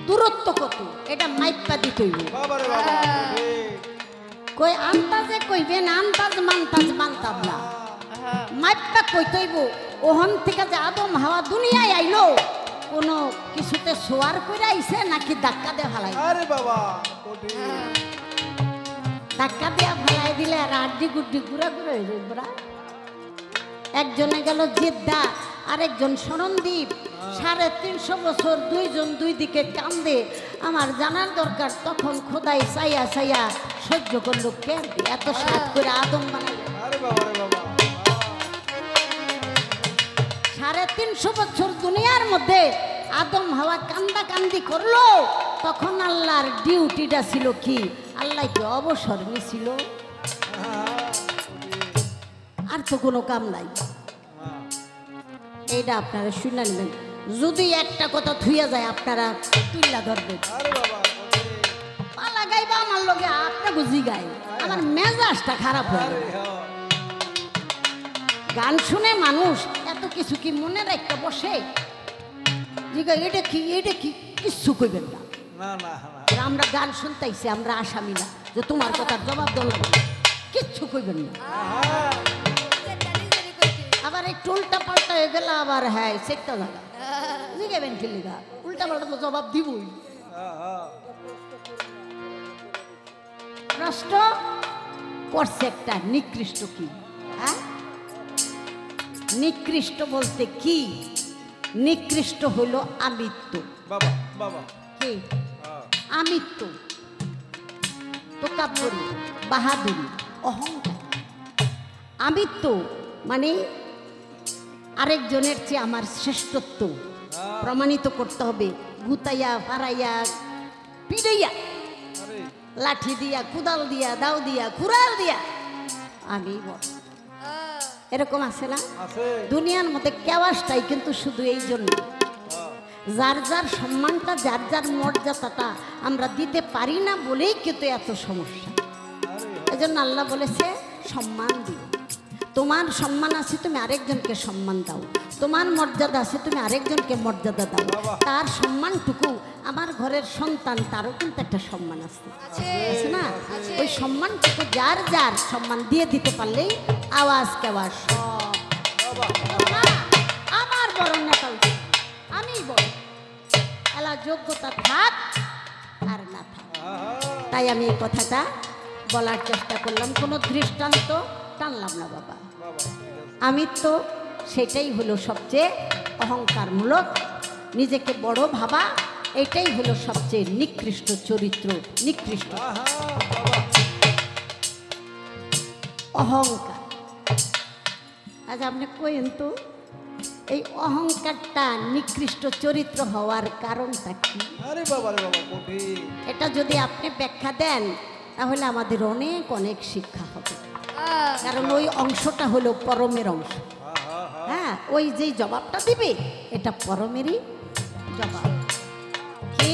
দূরত্ব কত এটা মাইপা দিতে হইব। বাবারে বাবা কই আন্তাজে কইবেন, আন্তাজ মান্তাজ মানতাম না, মাইপা কইতে হইব। ওহন থেকে যে আদম হাওয়া দুনিয়ায় আইলো কোনো কিছুতে সোয়ার করে আইছে নাকি ধাক্কা দিয়ে ফালাই? আরে বাবা কঠিন ধাক্কা দিয়ে ফালাই দিলে আর আড্ডি গুড্ডি ঘুরা ঘুরে হয়ে যাবে বড়া। একজনে গেল জিদ্দা, আরেকজন শরণদ্বীপ। 350 বছর দুইজন দুই দিকে কান্দে। আমার জানার দরকার তখন খোদাই চাইয়া চাইয়া সহ্য করলো কেন এত সাত করে আদম বানাইল। আরে বাবারে বাবা 350 বছর দুনিয়ার মধ্যে আদম হাওয়া কান্দা কান্দি করলো। তখন আল্লাহর ডিউটিটা ছিল কি? আল্লাহ কি অবসর নিছিল? আর তো কোনো কাম নাই। এইটা আপনারা শুনে নেবেন। যদি একটা কথা থুইয়া যায় আপনারা তুইলা ধরবেন। আরে বাবা কঠিন পালা গাইবা আমার লগে আপনি বুঝি গাই, আমার মেজাজটা খারাপ হয়ে গেল। গান শুনে মানুষ এত কিছু কি মনে রাখতে বসে? জিগা এটা কি, এটা কি, কিচ্ছু কইবেন না। না না না আমরা গান শুনতেছি, আমরা আসামি না যে তোমার কথার জবাব দেওয়া কিচ্ছু কইবেন না। আবার একটু উল্টা পাল্টা হয়ে গেল আবার হ্যাঁ সেটা জায়গা জিগাবেন কি লিগা? উল্টা পাল্টা তো জবাব দিবই। প্রশ্ন করছে একটা নিকৃষ্ট কি? হ্যাঁ নিকৃষ্ট বলতে কি? নিকৃষ্ট হলো আমিত্ব। বাবা বাবা কি আমিত্ব? তোকাব্বরি, বাহাদুরি, অহংকার। আমিত্ব মানে আরেকজনের চেয়ে আমার শ্রেষ্ঠত্ব প্রমাণিত করতে হবে। গুতাইয়া ফারাইয়া পিড়াইয়া আরে লাঠি দিয়া, কুদাল দিয়া, দাও দিয়া, কুড়াল দিয়া আমি বল। এরকম আছে না? আছে দুনিয়ার মধ্যে কেওয়াসটাই কিন্তু শুধু এই জন্য যার যার সম্মানটা, যার যার মর্যাদাটা আমরা দিতে পারি না বলেই কিন্তু এত সমস্যা। এই জন্য আল্লাহ বলেছে সম্মান দিও। তোমার সম্মান আছে তুমি আরেকজনকে সম্মান দাও, তোমার মর্যাদা আছে তুমি আরেকজনকে মর্যাদা দাও। তার সম্মানটুকু আমার ঘরের সন্তান, তারও কিন্তু একটা সম্মান আছে, আছে না? ওই সম্মানটুকু যার যার সম্মান দিয়ে দিতে পারলেই আওয়াজ কেওয়াজ সব আমার বড় নেতা, আমি বড় এলা যোগ্যতা থাক আর না থাক। তাই আমি এই কথাটা বলার চেষ্টা করলাম, কোনো দৃষ্টান্ত টানলাম না বাবা। আমি তো সেটাই হলো সবচেয়ে অহংকারমূলক, নিজেকে বড় ভাবা, এটাই হলো সবচেয়ে নিকৃষ্ট চরিত্র, নিকৃষ্ট অহংকার। আচ্ছা আপনি কইন তো এই অহংকারটা নিকৃষ্ট চরিত্র হওয়ার কারণটা কি? আরে বাবারে বাবা কঠিন এটা যদি আপনি ব্যাখ্যা দেন তাহলে আমাদের অনেক অনেক শিক্ষা হবে। কারণ ওই অংশটা হলো পরমের অংশ। হ্যাঁ ওই যেই জবাবটা দিবে এটা পরমেরই জবাব। কি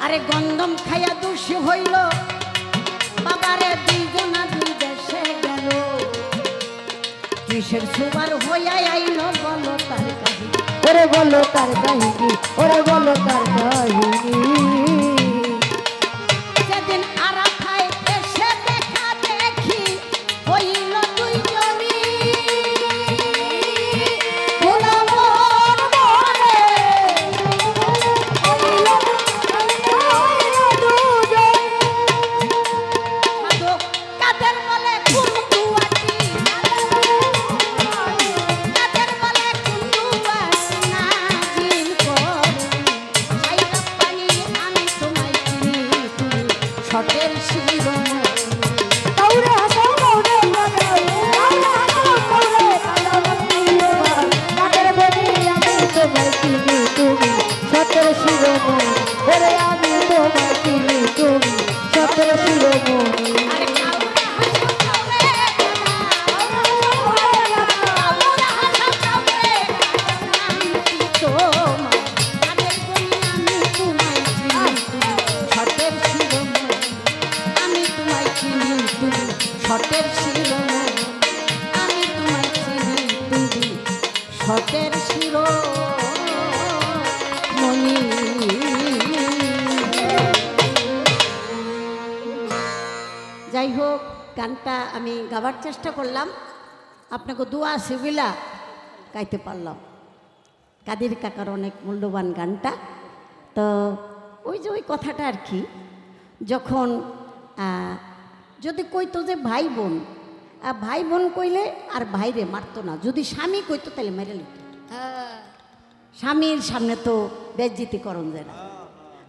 আরে গন্ধম খাইয়া দোষী হইল বাবারে, দুইজনা দুই দেশে গেল, কিসের সুবার হইয়া আইল বলো তার কাহিনী। ওরে বলো তার কাহিনী, ওরে বলো তার কাহিনী। যেদিন আরাফায় এসে দেখা দেখি হইল দুইজনই গোলামর মনে হইল দুজন। সাধক কাদের বলে কুন্দুয়াটি, কাদের বলে কুন্দুয়াটি নাজিল করি সাইরা পানি আমি তোমায় চিনি তুমি শটের শিরোমণি। কাউরে হাসো কাউরে কাঁদাও, কাউরে হাসো কাউরে কাঁদাও প্রিয়বার। কাদের বলি আমি তোমায় চিনি তুমি সতের শিরোমণি, ওরে আমি তোমায় চিনি তুমি সতের শিরোমণি। আরে কাউরে হাসো কাউরে কাউরে হাসো কাউরে আমি কি তোমায় কাদের বলি আমি তোমায় চিনি তুমি শটের শিরোমণি। আমি তোমায় চিনি তুমি শটের শিরোমণি। আমি তোমায় চিনি তুমি শটের শিরোমণি। যাই হোক, গানটা আমি গাবার চেষ্টা করলাম, আপনাকে দোয়া সিবিলা গাইতে পারলাম। কাদের কাকার অনেক মূল্যবান গানটা। তো ওই যে ওই কথাটা আর কি, যখন যদি কইতো যে ভাই বোন, ভাই বোন কইলে আর ভাইরে মারতো না, যদি স্বামী কইতো তাহলে মেরে লিত। স্বামীর সামনে তো বেজ্জিতি করণ যায় না।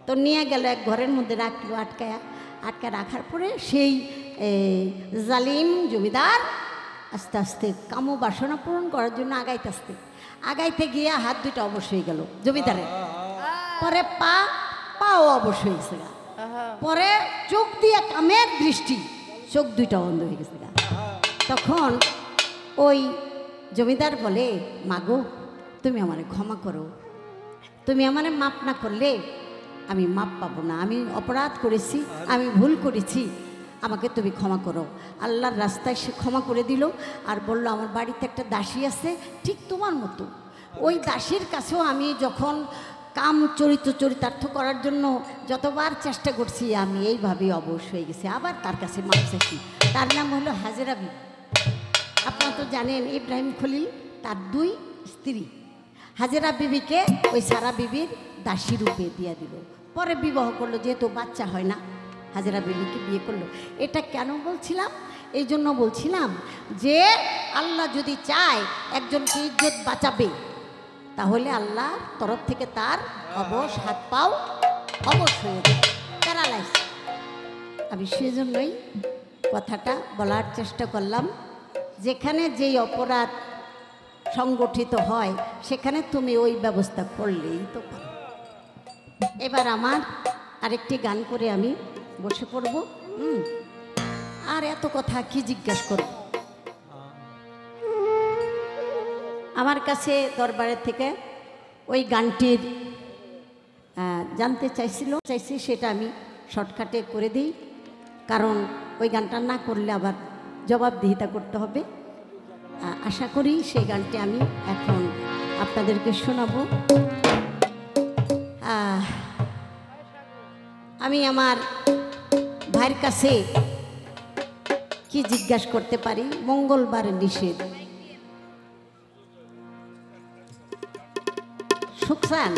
তো নিয়ে গেল এক ঘরের মধ্যে রাখলো আটকা রাখার পরে সেই জালিম জমিদার আস্তে আস্তে কাম বাসনা পূরণ করার জন্য আগাইতে গিয়ে হাত দুইটা অবশ হয়ে গেল জমিদারের। পরে পাও অবশ হয়ে গেছে গা। পরে চোখ দিয়ে কামের দৃষ্টি, চোখ দুইটা বন্ধ হয়ে গেছে গা। তখন ওই জমিদার বলে, মাগো তুমি আমারে ক্ষমা করো, তুমি আমারে মাপ না করলে আমি মাপ পাবো না, আমি অপরাধ করেছি, আমি ভুল করেছি, আমাকে তুমি ক্ষমা করো। আল্লাহর রাস্তায় সে ক্ষমা করে দিল। আর বলল, আমার বাড়িতে একটা দাসী আছে ঠিক তোমার মতো, ওই দাসীর কাছেও আমি যখন কাম চরিতার্থ করার জন্য যতবার চেষ্টা করছি আমি এইভাবেই অবশ হয়ে গেছি, আবার তার কাছে মাপ চাইছি। তার নাম হলো হাজেরা বিবি। আপনারা তো জানেন ইব্রাহিম খলিল তার 2 স্ত্রী, হাজেরা বিবিকে ওই সারা বিবির দাসী রূপে দিয়ে দিল। পরে বিবাহ করলো, যেহেতু বাচ্চা হয় না, হাজেরা বিবিকে বিয়ে করলো। এটা কেন বলছিলাম? এই জন্য বলছিলাম যে আল্লাহ যদি চায় একজনকে ইজ্জত বাঁচাবে, তাহলে আল্লাহর তরফ থেকে তার অবশ হাত পাও অবশ হয়ে যায়, প্যারালাইজ। আমি সেজন্যই কথাটা বলার চেষ্টা করলাম, যেখানে যেই অপরাধ সংগঠিত হয় সেখানে তুমি ওই ব্যবস্থা করলেই তো পারো। এবার আমার আরেকটি গান করে আমি বসে পড়ব। আর এত কথা কি জিজ্ঞাসা করব? আমার কাছে দরবারের থেকে ওই গানটির জানতে চাইছি, সেটা আমি শর্টকাটে করে দিই, কারণ ওই গানটা না করলে আবার জবাবদিহিতা করতে হবে। আশা করি সেই গানটি আমি এখন আপনাদেরকে শোনাবো। আমি আমার ভাইয়ের কাছে কি জিজ্ঞাসা করতে পারি? মঙ্গলবারের নিষেধ। সুখসান,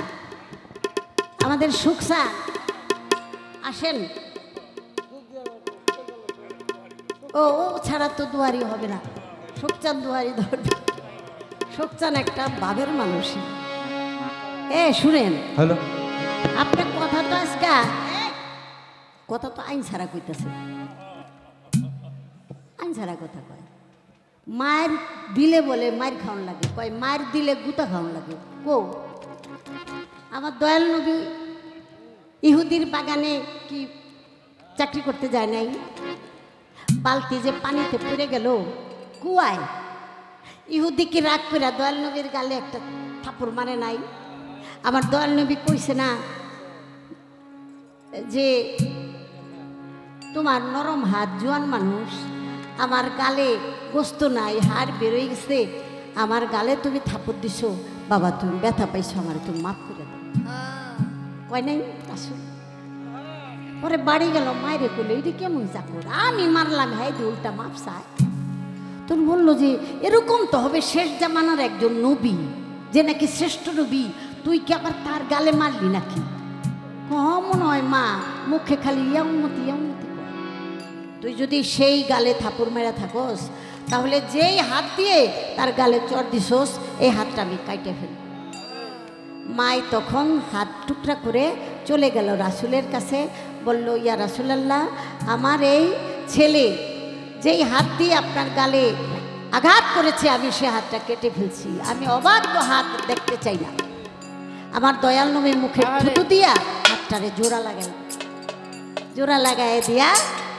আমাদের সুখসান আসেন। ও ছাড়া তো দুয়ারি হবে না, সুখচান দুয়ারি ধরবে। সুখচান একটা বাবের মানুষই। শুনেন, হ্যালো, আপনার কথা তো আজকে কথা তো আইন ছাড়া কইতেছে, আইন ছাড়া কথা কয়। মায়ের দিলে বলে মায়ের খাওয়ান লাগে, কয় মায়ের দিলে গুতা খাওয়ান লাগে। কো আমার দয়াল নবী ইহুদির বাগানে কি চাকরি করতে যায় নাই? বালতি যে পানিতে পড়ে গেল কুয়ায়, ইহুদি কি রাগ করে দয়াল নবীর গালে একটা থাপড় মারে নাই? আমার দয়াল নবী কইছে না যে তোমার নরম হাত, জোয়ান মানুষ, আমার গালে গোস্ত নাই, হাড় বেরোয় গেছে, আমার গালে তুমি থাপড় দিছো, বাবা তুমি ব্যথা পাইছো আমার তুমি মাফ করে দাও। কয় নাই আসো। পরে বাড়ি গেল, মায়েরে কইলো এটা কেমন চাকর, আমি মারলাম, হ্যাঁ উল্টা মাপ চায়। তখন বললো যে এরকম তো হবে শেষ জামানার একজন নবী, যে নাকি শ্রেষ্ঠ নবী, তুই কি আবার তার গালে মারলি নাকি? মনে হয় মা মুখে খালি ইয়ামতি ইয়ামতি করে। তুই যদি সেই গালে থাপড় মেরা থাকস, তাহলে যেই হাত দিয়ে তার গালে চর দিছস, এই হাতটা আমি কাইটে ফেলব। মাই তখন হাত টুকরা করে চলে গেল রাসূলের কাছে, বলল ইয়া রাসূলুল্লাহ, আমার এই ছেলে যেই হাত দিয়ে আপনার গালে আঘাত করেছে, আমি সে হাতটা কেটে ফেলছি, আমি অবাধ্য হাত দেখতে চাই না। আমার দয়াল নবী মুখে থুতু দিয়া হাতটারে জোড়া লাগাই দিয়া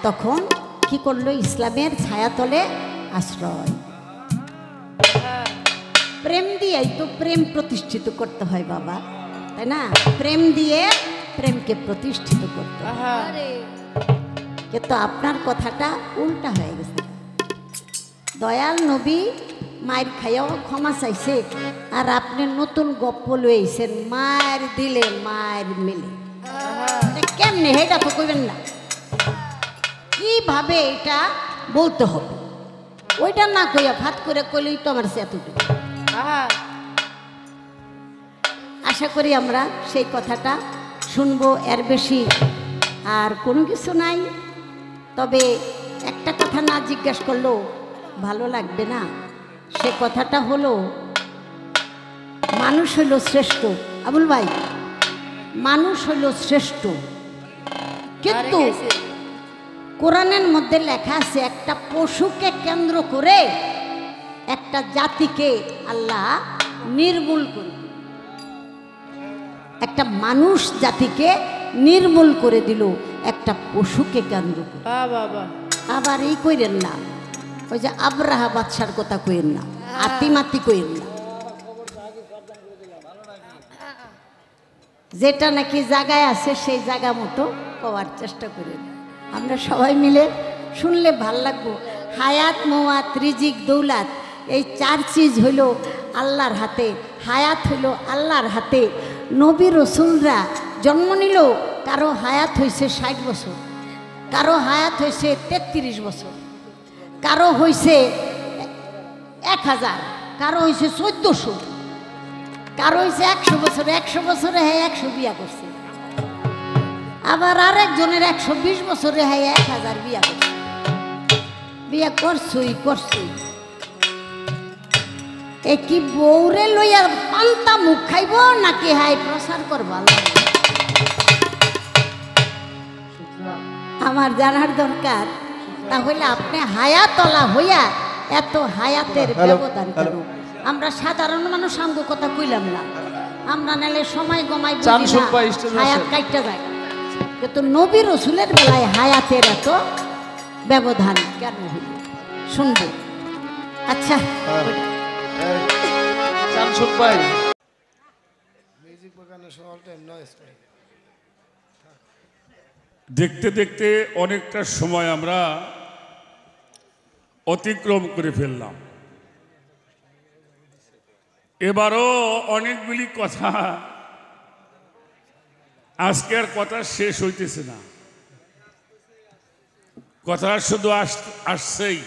তখন কি করলো, ইসলামের ছায়াতলে আশ্রয়। প্রেম দিয়েই তো প্রেম প্রতিষ্ঠিত করতে হয় বাবা, তাই না? প্রেম দিয়ে প্রেমকে প্রতিষ্ঠিত করতে হয়। কিন্তু আপনার কথাটা উল্টা হয়ে গেছে। দয়াল নবী মায়ের খাইয়াও ক্ষমা চাইছে, আর আপনি নতুন গপ্প লইছেন, মায়ের দিলে মায়ের মিলে। কেমনে এটা তো কইবেন না, কিভাবে এটা বলতে হবে, ওইটা না কইয়া ফাত করে কইলেই তো আমার সেতুটুকু। আশা করি আমরা সেই কথাটা শুনবো, এর বেশি আর কোনো কিছু নাই। তবে একটা কথা না জিজ্ঞেস করলেও ভালো লাগবে না, সে কথাটা হলো মানুষ হইল শ্রেষ্ঠ। আবুল ভাই, মানুষ হইল শ্রেষ্ঠ, কিন্তু কোরআনের মধ্যে লেখা আছে একটা পশুকে কেন্দ্র করে একটা জাতিকে আল্লাহ নির্মূল করে, একটা মানুষ জাতিকে নির্মূল করে দিল একটা পশুকে কেন্দ্র করে। আবার এই কইরেন না, ওই যে আব্রাহা বাদশার কথা কইেন না, আতিমাতি কইেন না, যেটা নাকি জায়গায় আছে সেই জায়গা মতো পাওয়ার চেষ্টা করেন। আমরা সবাই মিলে শুনলে ভাল লাগবো। হায়াত, মওয়াত, রিজিক, দৌলাত, এই চার চিজ হইল আল্লাহর হাতে। হায়াত হইল আল্লাহর হাতে। নবী রসুলরা জন্ম নিল, কারো হায়াত হয়েছে 60 বছর, কারো হায়াত হয়েছে 33 বছর, কারো হয়েছে 1000, কারো হয়েছে 1400, কারো হয়েছে 100 বছর। 100 বছরে হ্যাঁ 100 বিয়া করছে, আবার আরেকজনের 120 বছরে হ্যাঁ 1000 বিয়া করছে। বিয়া করছই। এ কি বউরে লইয়া পান্তা মুখ খাইব নাকি হাই প্রসার করবা? আমার জানার দরকার। তাহলে আপনি হায়াতলা হইয়া এত হায়াতের ব্যবধান কেন? আমরা সাধারণ মানুষ আঙ্গ কথা কইলাম না, আমরা নালে সময় গমাই হায়াত কাটতে যায়, কিন্তু নবী রসুলের বেলায় হায়াতের এত ব্যবধান কেন হইল শুনবো। আচ্ছা, দেখতে দেখতে অনেকটা সময় আমরা অতিক্রম করে ফেললাম। এবারও অনেকগুলি কথা, আজকে আর কথা শেষ হইতেছে না, কথা শুধু আসছেই।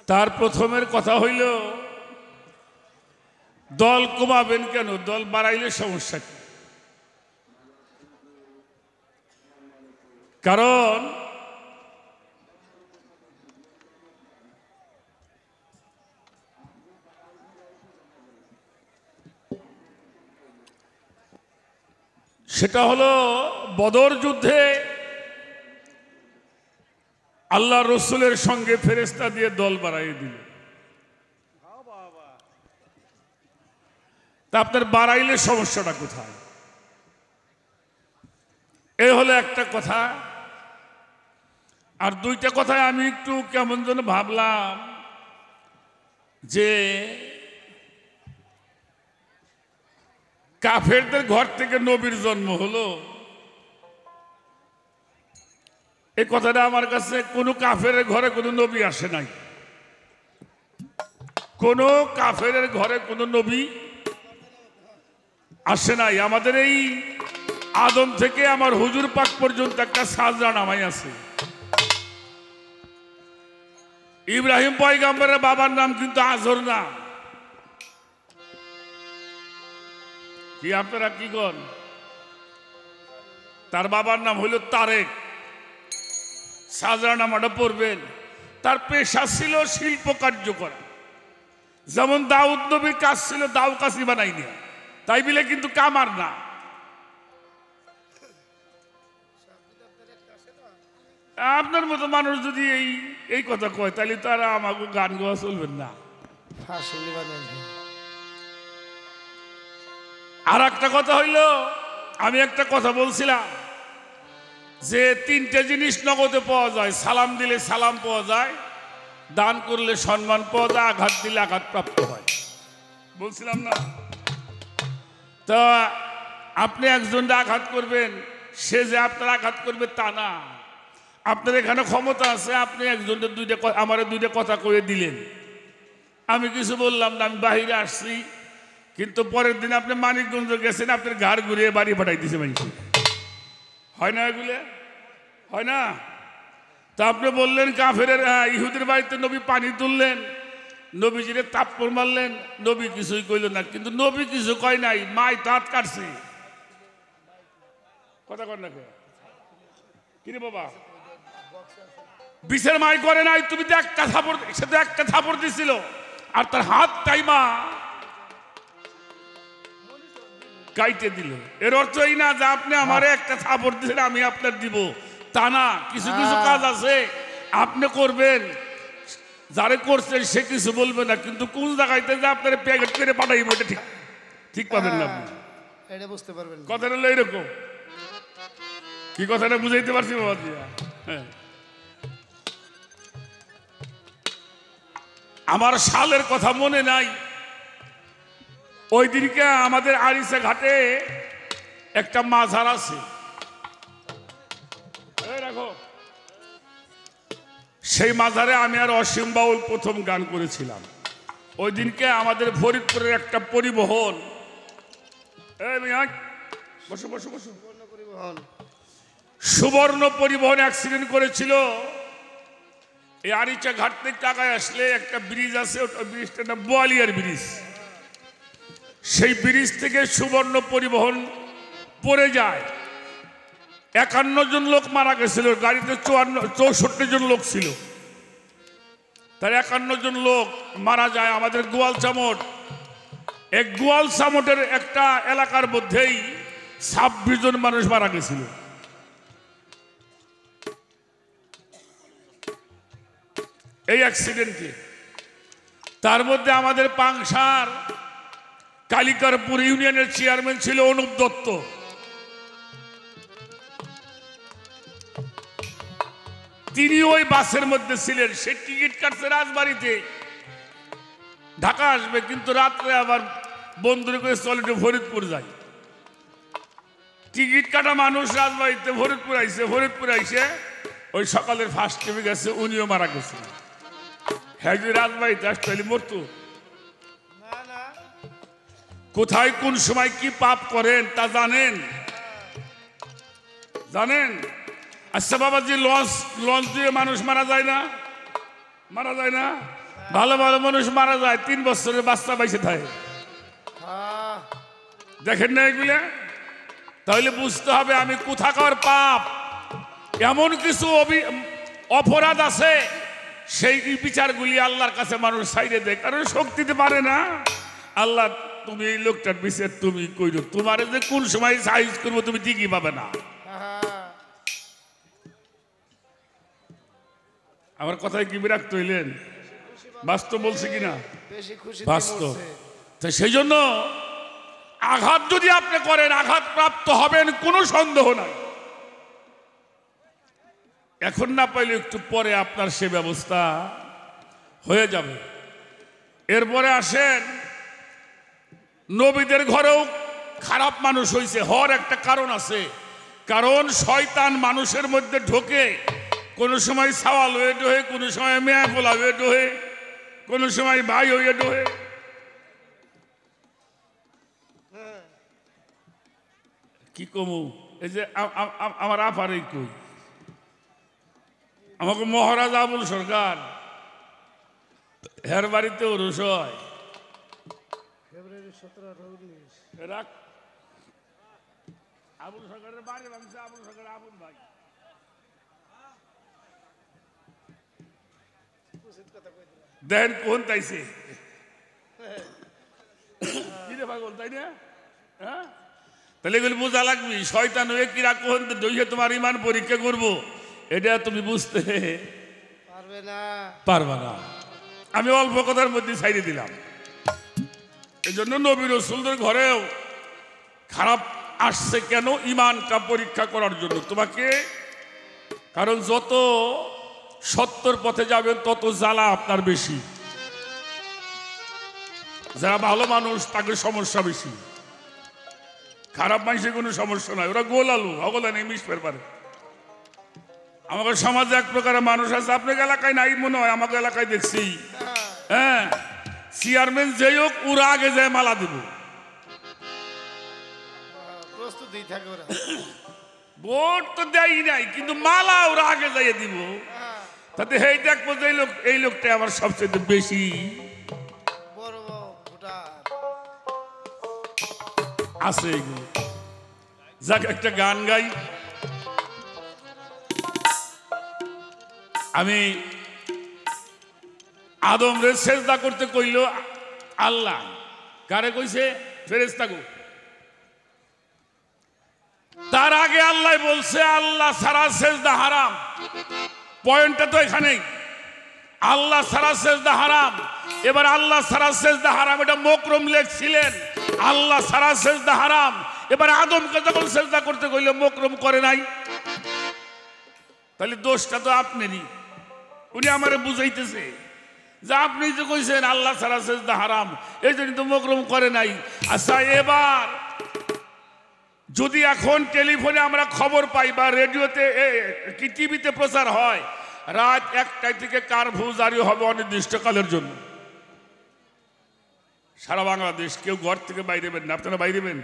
তার প্রথমের কথা হইল, দল কমাবেন কেন? দল বাড়াইলে সমস্যা কি? কারণ সেটা হলো বদর যুদ্ধে আল্লাহ রসুলের সঙ্গে ফেরেশতা দিয়ে দল বাড়াইয়ে দিল। তা আপনার বাড়াইলে সমস্যাটা কোথায়? এই হলো একটা কথা। আর দুইটা কথায় আমি একটু কেমন যেন ভাবলাম যে কাফেরদের ঘর থেকে নবীর জন্ম হলো, এই কথাটা আমার কাছে কোনো কাফের ঘরে কোনো নবী আসে নাই, কোনো কাফেরের ঘরে কোনো নবী আসে নাই। আমাদের এই আদম থেকে আমার হুজুর পাক পর্যন্ত একটা সাজরা নামাই আছে। ইব্রাহিম পয়গম্বরের বাবার নাম কিন্তু আজর না। কি আপনারা কি কন? তার বাবার নাম হইল তারেক। সাজরা নামাটা পড়বেন। তার পেশা ছিল শিল্প কার্য করা। যেমন দাউদ নবীর কাজ ছিল দাউ কাশি বানাই নিয়ে, তাই বলে কিন্তু কামার না। আপনার মতো মানুষ যদি এই কথা কয় তাহলে তারা আমাকে গান গাওয়া চলবেন না। আর একটা কথা হইল, আমি একটা কথা বলছিলাম যে 3টে জিনিস নগদে পাওয়া যায়। সালাম দিলে সালাম পাওয়া যায়, দান করলে সম্মান পাওয়া যায়, আঘাত দিলে আঘাত প্রাপ্ত হয়, বলছিলাম না? তা আপনি একজনকে আঘাত করবেন, সে যে আপনার আঘাত করবে তা না। আপনার এখানে ক্ষমতা আছে, আপনি একজনকে আমার 2টা কথা কয়ে দিলেন, আমি কিছু বললাম না, আমি বাহিরে আসছি, কিন্তু পরের দিন আপনি মানিকগঞ্জ গেছেন, আপনার ঘাড় ঘুরিয়ে বাড়ি পাঠাই দিছে মানুষ। হয় না এগুলো? হয় না? তা আপনি বললেন কাফেরের ইহুদের বাড়িতে নবী পানি তুললেন, নবীজিরে তাপ্পর মারলেন, নবী কিছুই কইল না। কিন্তু নবী কিছু কয় নাই, মাই দাঁত কাটছে। কথা কর না কিরে বাবা, বিষের মাই করে নাই, তুমি তো একটা থাপড়, সে তো একটা থাপড় দিছিল, আর তার হাত টাইমা কাইটে দিল। এর অর্থ এই না যে আপনি আমারে একটা থাপড় দিয়েছেন আমি আপনার দিব, তা না। কিছু কিছু কাজ আছে আপনি করবেন, যারে করছেন সে কিছু বলবে না, কিন্তু কোন জায়গাতে যে আপনার প্যাকেট করে পাঠাইব এটা ঠিক ঠিক পাবেন না আপনি, এটা বুঝতে পারবেন। কথাটা হলো এরকম। কি কথাটা বুঝাইতে পারছি বাবা? হ্যাঁ, আমার সালের কথা মনে নাই, ওই দিনকে আমাদের আরিসা ঘাটে একটা মাজার আছে, রাখো, সেই মাজারে আমি আর অসীম বাউল প্রথম গান করেছিলাম। ওই দিনকে আমাদের ফরিদপুরের একটা পরিবহন, বসো বসো বসো, সুবর্ণ পরিবহন অ্যাক্সিডেন্ট করেছিল। এই আরিচা ঘাট থেকে টাকায় আসলে একটা ব্রিজ আছে, ওটা ব্রিজটা না বোয়ালিয়ার ব্রিজ, সেই ব্রিজ থেকে সুবর্ণ পরিবহন পড়ে যায়। 51 জন লোক মারা গেছিল, গাড়িতে 64 জন লোক ছিল, তার 51 জন লোক মারা যায়। আমাদের গোয়াল চামট, এক গোয়াল চামটের একটা এলাকার মধ্যেই 26 জন মানুষ মারা গেছিল। এই অ্যাক্সিডেন্টে তার মধ্যে আমাদের পাংশার কালিকারপুর ইউনিয়নের চেয়ারম্যান ছিল অনুপ দত্ত। তিনি ওই বাসের মধ্যে ছিলেন। সে টিকিট কাটছে রাজবাড়িতে, ঢাকা আসবে, কিন্তু রাত্রে আবার বন্ধুরে করে চলে ফরিদপুর যায়। টিকিট কাটা মানুষ রাজবাড়িতে ফরিদপুর আইসে, ফরিদপুর আইসে ওই সকালের ফার্স্ট টিভি গেছে, উনিও মারা গেছে। হ্যাঁ, যদি রাজবাড়িতে আসতে মরতো। কোথায় কোন সময় কি পাপ করেন তা জানেন? জানেন? আচ্ছা বাবাজি, লঞ্চ দিয়ে মানুষ মারা যায় না? মারা যায় না? ভালো ভালো মানুষ মারা যায়, 3 বছরের বাচ্চা বাইসে থাকে। দেখেন না এগুলা? তাহলে বুঝতে হবে আমি কোথাকার পাপ। এমন কিছু অপরাধ আছে, সেই বিচারগুলি আল্লাহর কাছে মানুষ সাইডে দেয়, কারণ শক্তি দিতে পারে না। আল্লাহ, তুমি এই লোকটার বিচার তুমি কইরো, তোমার যে কোন সময় সাইজ করবো তুমি ঠিকই পাবে না। আমার কথায় কি বিরক্ত হইলেন? বাস্তব বলছে কিনা? বাস্তব। তাই সেই জন্য আঘাত যদি আপনি করেন, আঘাত প্রাপ্ত হবেন, কোনো সন্দেহ নাই। এখন না পাইলে একটু পরে আপনার সে ব্যবস্থা হয়ে যাবে। এরপরে আসেন, নবীদের ঘরেও খারাপ মানুষ হয়েছে, হওয়ার একটা কারণ আছে। কারণ শয়তান মানুষের মধ্যে ঢোকে, কোনো সময় সাওয়াল হয়ে ডোহে, কোনো সময় মেয়া গোলা হয়ে ডোহে, কোন সময় ভাই হইয়া ডোহে। কি কমু এই যে আমার আপারে কই আমাকে মহারাজ আবুল সরকার হের বাড়িতে ওরস হয় রাখ। আবুল সরকারের বাড়ি ভাঙছে আবুল সরকার আবুল ভাই দেখেন কোন তাইছে কি রে পাগল তাই না? হ্যাঁ তাহলে এগুলো বোঝা লাগবে শয়তান হয়ে কিরা কোন দইয়ে তোমার ইমান পরীক্ষা করবো এটা তুমি বুঝতে পারবে না। আমি অল্প কথার মধ্যে ছাইড়ে দিলাম। এই জন্য নবী রাসূলদের ঘরেও খারাপ আসছে কেন? ইমানটা পরীক্ষা করার জন্য তোমাকে। কারণ যত সত্যর পথে যাবেন তত জ্বালা আপনার বেশি। যারা ভালো মানুষ তাকে সমস্যা বেশি, খারাপ মানুষের কোনো সমস্যা নাই, ওরা গোল আলু অগলা নেই মিশতে পারে। আমাদের সমাজে এক প্রকারের মানুষ আছে, আপনার এলাকায় নাই মনে হয়, আমাকে এলাকায় দেখছি। হ্যাঁ চেয়ারম্যান যেই হোক ওরা আগে যায় মালা দিব, ভোট তো দেয় নাই কিন্তু মালা ওরা আগে যাইয়ে দিব। তাতে এই দেখবো যে এই লোকটা আমার সবচেয়ে বেশি আছে এগুলো। যাক একটা গান গাই। আমি আদম রে সেজদা করতে কইল আল্লাহ, কারে কইছে? ফেরেশতাগো। তার আগে আল্লাহ বলছে আল্লাহ ছাড়া সেজদা হারাম। পয়েন্টটা তো এখানেই, আল্লাহ ছাড়া সেজদা হারাম। এবার আল্লাহ ছাড়া সেজদা হারাম এটা মকরম লেখছিলেন, আল্লাহ ছাড়া সেজদা হারাম। এবার আদমকে যখন সেজদা করতে কইল মকরম করে নাই, তাহলে দোষটা তো আপনারই। উনি আমারে বুঝাইতেছে যে আপনি যে কইছেন আল্লাহ ছাড়া সেজদা হারাম, এই জন্য তো মকরম করে নাই। আচ্ছা এবার যদি এখন টেলিফোনে আমরা খবর পাই বা রেডিওতে কি টিভিতে প্রচার হয় রাত 1টায় থেকে কারফিউ জারি হবে অনির্দিষ্টকালের জন্য সারা বাংলাদেশ, কেউ ঘর থেকে বাইরেবেন না, আপনারা বাইরেবেন?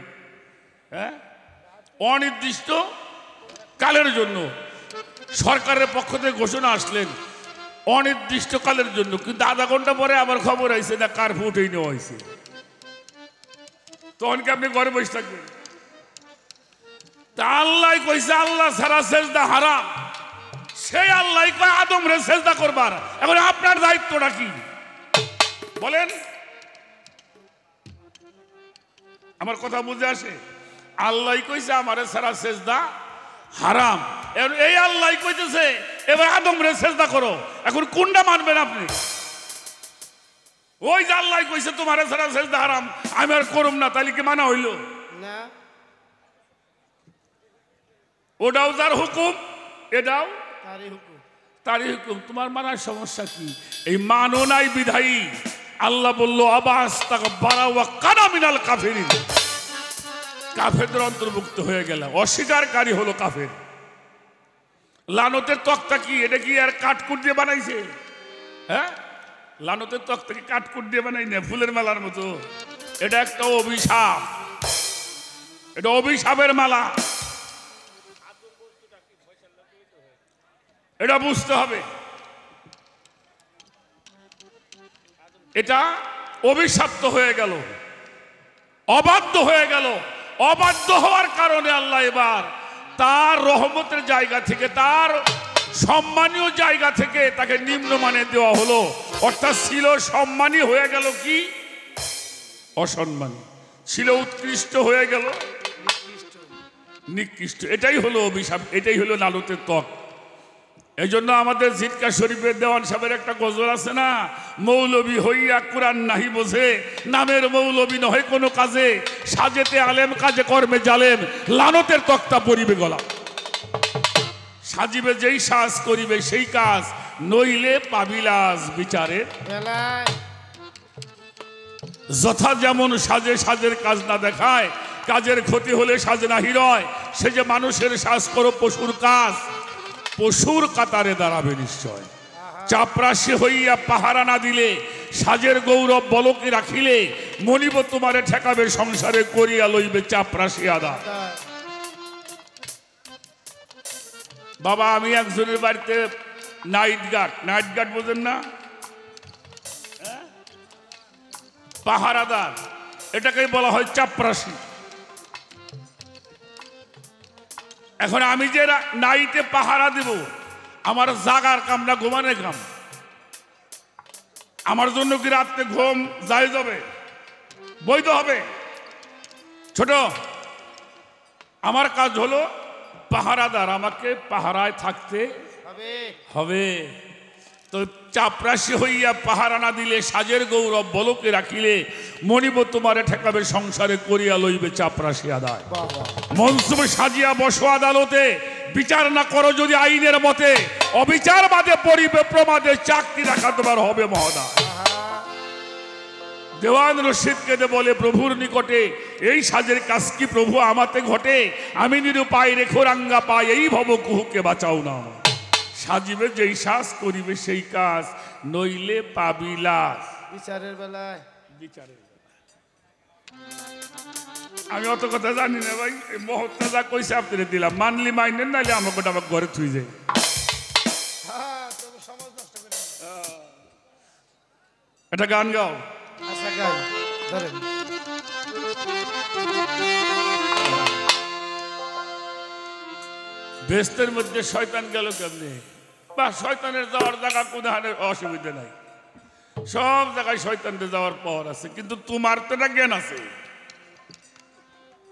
হ্যাঁ অনির্দিষ্ট কালের জন্য সরকারের পক্ষ থেকে ঘোষণা আসলেন অনির্দিষ্টকালের জন্য, কিন্তু আধা ঘন্টা পরে আবার খবর আইছে না কারফিউ উঠেই নেওয়া হয়েছে। তখন কি আপনি ঘরে বসে থাকবেন? তা আল্লাহ কইছে আল্লাহ ছাড়া সেজদা হারাম, সেই আল্লাহ কয় আদম রে সেজদা করবার। এখন আপনার দায়িত্বটা কি বলেন? আমার কথা বুঝে আসে? আল্লাহ কইছে আমারে ছাড়া সেজদা হারাম, এই আল্লাহ কইতেছে এবার আদম রে সেজদা করো। এখন কোনটা মানবেন আপনি? ওই যে আল্লাহ কইছে তোমারে ছাড়া সেজদা হারাম, আমি আর করুম না, তাহলে কি মানা হইল না? ওটাও যার হুকুম, এটাও তারই হুকুম, তোমার মানার সমস্যা কি? এই মানো নাই বিধায়ী আল্লাহ বললো আবাস তাকে বাড়াওয়া কানা মিনাল কাফেরিন, কাফেরদের অন্তর্ভুক্ত হয়ে গেল, অস্বীকারী হলো কাফের। লানতের তক্তা কি? এটা কি আর কাঠকুট দিয়ে বানাইছে? হ্যাঁ লানতের তক্তা কি কাঠকুট দিয়ে বানাই না, ফুলের মালার মতো? এটা একটা অভিশাপ, এটা অভিশাপের মালা, এটা বুঝতে হবে। এটা অভিশপ্ত হয়ে গেল, অবাধ্য হয়ে গেল। অবাধ্য হওয়ার কারণে আল্লাহ এবার তার রহমতের জায়গা থেকে, তার সম্মানীয় জায়গা থেকে তাকে নিম্নমানে দেওয়া হলো। অর্থাৎ ছিল সম্মানী হয়ে গেল কি অসম্মানী, ছিল উৎকৃষ্ট হয়ে গেল নিকৃষ্ট। এটাই হলো অভিশাপ, এটাই হলো লালতের ত্বক। এই জন্য আমাদের জিটকা শরীফের দেওয়ান সাহেবের একটা গজল আছে না, মৌলবী হইয়া কুরআন নাহি বোঝে, নামের মৌলবী নয় কোনো কাজে, সাজেতে আলেম কাজে কর্মে জালেম, লানতের তক্তা পরিবে গলা। সাজিবে যেই সাজ করিবে সেই কাজ, নইলে পাবিলাস বিচারে যথা যেমন সাজে সাজের কাজ না দেখায়, কাজের ক্ষতি হলে সাজে না হিরয়। সে যে মানুষের সাজ করো পশুর কাজ, পশুর কাতারে দাঁড়াবে নিশ্চয়। চাপরাশি হইয়া পাহারা না দিলে সাজের গৌরব বলকে রাখিলে মনিব তোমারে ঠেকাবে সংসারে করিয়া লইবে চাপরাশি আদা। বাবা আমি একজনের বাড়িতে নাইট গার্ড বোঝেন না, পাহারাদার, এটাকে বলা হয় চাপরাশি। এখন আমি যে নাইটে পাহারা দেব, আমার জাগার কাম না ঘুমানোর কাম? আমার জন্য কি রাত্রে ঘুম জায়েজ হবে, বৈধ হবে? ছোট, আমার কাজ হলো পাহারাদার, আমাকে পাহারায় থাকতে হবে। তো চাপরাশি হইয়া পাহারা না দিলে সাজের গৌরব বলকে রাখিলে মনিব তোমারে ঠেকাবে সংসারে করিয়া লইবে চাপরাশি আদায়। মনসুব সাজিয়া বসো আদালতে, বিচার না করো যদি আইনের মতে, অবিচার বাদে পরিবে প্রমাদে চাকরি রাখা তোমার হবে মহোদয়। দেওয়ান রশিদ কেঁদে বলে প্রভুর নিকটে, এই সাজের কাজ কি প্রভু আমাতে ঘটে, আমি নিরুপায় রেখো রাঙ্গা পাই, এই ভব কুহুকে বাঁচাও না। সাজিবে যেই সাজ করিবে সেই কাজ, নইলে পাবি লাশ বিচারের বেলায়। আমি অত কথা জানি না ভাই, এই মহত্তা যা কইছে আপনারে দিলাম, মানলি মাইনেন, নাইলে আমাকে আমার ঘরে থুই যায়। একটা গান গাও। আচ্ছা গান ধরেন। বেস্তের মধ্যে শয়তান গেল কেমনে? বা শয়তানের যাওয়ার জায়গা কোনো হারে অসুবিধা নাই, সব জায়গায় শয়তানের যাওয়ার পাওয়ার আছে, কিন্তু তোমার তো একটা জ্ঞান আছে।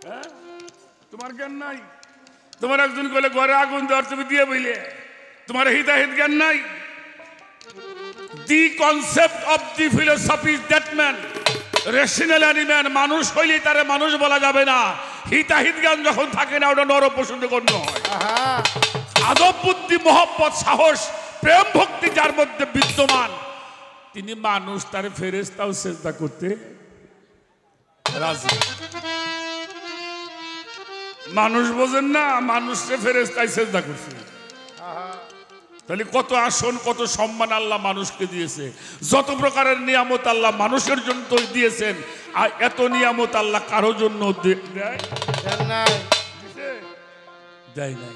হ্যাঁ, তোমার জ্ঞান নাই। তোমার একজন বলে ঘরে আগুন দেওয়ার তুমি দিয়ে বইলে, তোমার হিতাহিত জ্ঞান নাই। দি concept of the philosophy is that man rational animal, মানুষ হইলে তারে মানুষ বলা যাবে না। হিতাহিত জ্ঞান যখন থাকে না, ওটা নর পশুতে গণ্য হয়। আদব বুদ্ধি মহব্বত সাহস প্রেম ভক্তি যার মধ্যে বিদ্যমান, তিনি মানুষ, তার ফেরেশতাও সেজদা করতে রাজি। মানুষ বোঝেন না, মানুষকে ফেরেশতাই সেজদা করছে। তাহলে কত আসন, কত সম্মান আল্লাহ মানুষকে দিয়েছে, যত প্রকারের নিয়ামত আল্লাহ মানুষের জন্য দিয়েছেন, আর এত নিয়ামত আল্লাহ কারো জন্য দেয় নাই।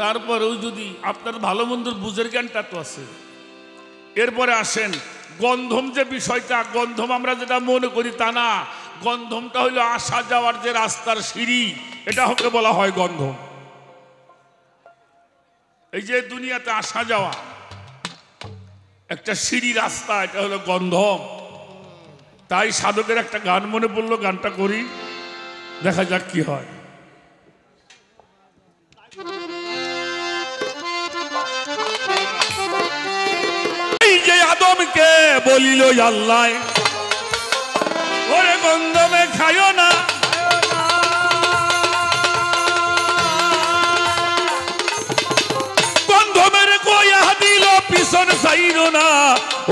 তারপরেও যদি আপনার ভালো মন্দর বুঝের জ্ঞানটা তো আছে। এরপরে আসেন গন্ধম, যে বিষয়টা, গন্ধম আমরা যেটা মনে করি তা না, গন্ধমটা হইল আসা যাওয়ার যে রাস্তার সিঁড়ি, এটা হকে বলা হয় গন্ধম। এই যে দুনিয়াতে আসা যাওয়া একটা সিঁড়ি রাস্তা, এটা হলো গন্ধম। তাই সাধকের একটা গান মনে পড়লো, গানটা করি, দেখা যাক কি হয়। এই যে আদমকে বলিল আল্লাহ, ওরে গন্ধমে খাইও না, গন্ধমের কইয়া দিল পিছন চাইল না,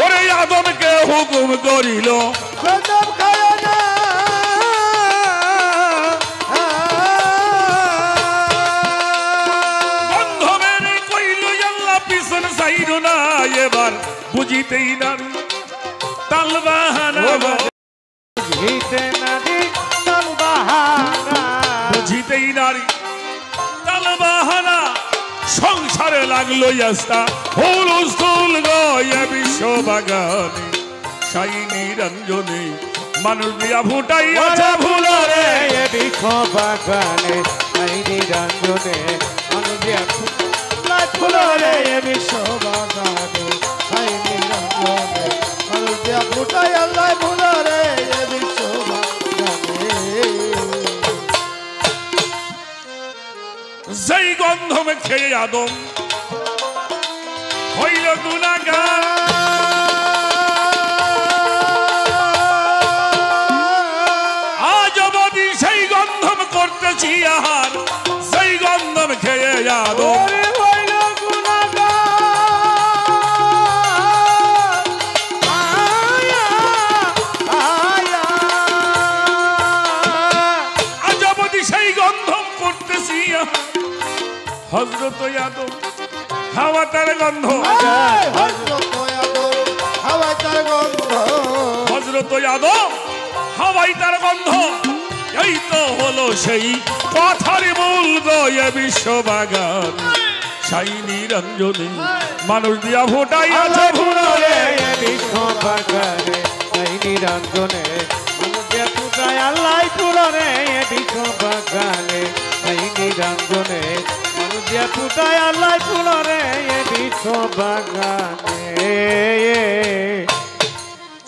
ওরে আদমকে হুকুম করিল গন্ধম খায় না। গন্ধমের কইল আল্লাহ পিছন চাইল না, এবার বুঝিতেই না তাল বাহানা, বুঝিতেই নারী তাল বাহানা, সংসারে লাগলো আস্তা হুলস্থুল গয়ে বিশ্ব বাগানে, সাই নিরঞ্জনে মানুষ দিয়া ফুটাইয়াছে ফুলরে বিশ্ব বাগানে, সাই নিরঞ্জনে মানুষ দিয়া ফুলরে, বিশ্ব বাগানে, সাই নিরঞ্জনে মানুষ দিয়া ফুটাই আল্লাহ ফুলরে, বিশ্ব বাগানে। যেই গন্ধমে খেয়ে আদম হইল গুনাহগার, আজ অবধি সেই গন্ধম করতেছি আহার, সেই গন্ধম খেয়ে আদম হইল গুনাহগার। আয়া আয়া, আজ অবধি সেই গন্ধম করতেছি আহার। হযরত আদম হাওয়া তার গন্ধ, হযরত আদম হাওয়া হাওয়ায় তার গন্ধ হযরত আদম হাওয়ায় তার গন্ধ এই তো হলো সেই কথার মূল গয়ে বিশ্ববাগান সাই নিরঞ্জনে মানুষ দিয়া ফোটাই আছে ফুলরে বিশ্ব বাগানে সাই নিরঞ্জনে মানুষ দিয়া ফুটায় আল্লাহ ফুলরে বিশ্ব বাগানে সাই নিরঞ্জনে মানুষ দিয়া ফুটায় আল্লাহ ফুলরে বিশ্ব বাগানে।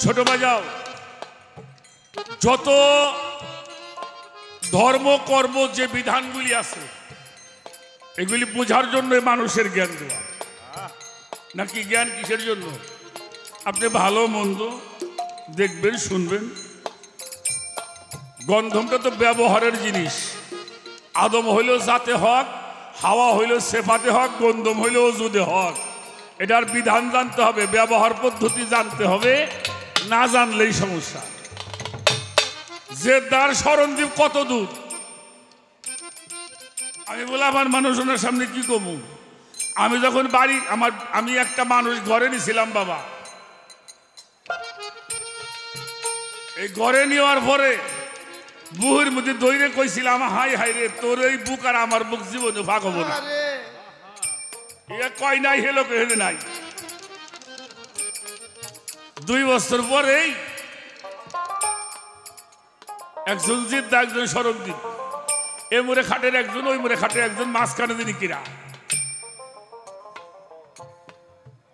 ছোট বাজাও যত ধর্ম কর্ম যে বিধানগুলি আছে এগুলি বোঝার জন্য মানুষের জ্ঞান দেওয়া নাকি জ্ঞান কিসের জন্য আপনি ভালো মন্দ দেখবেন শুনবেন গন্ধমটা তো ব্যবহারের জিনিস আদম হইল জাতে হক হাওয়া হইল সেফাতে হক গন্ধম হইল ওজুদে হক এটার বিধান জানতে হবে ব্যবহার পদ্ধতি জানতে হবে না জানলেই সমস্যা যে তার স্মরণদ্বীপ কত দূর আমি বলে আমার মানুষজনের সামনে কি কমু আমি যখন বাড়ি আমি একটা মানুষ ঘরে নিছিলাম বাবা এই ঘরে নেওয়ার পরে বুহের মধ্যে দইরে কইছিলাম হাই হাই রে তোর এই বুক আর আমার বুক জীবনে ভাগ হবো না কয় নাই হেলো হেলে নাই 2 বছর পরেই একজন জিদ্দা একজন সরবদ্বীপ এ মোড়ে খাটের একজন ওই মোড়ে খাটের একজন মাঝখানে দিনই কিরা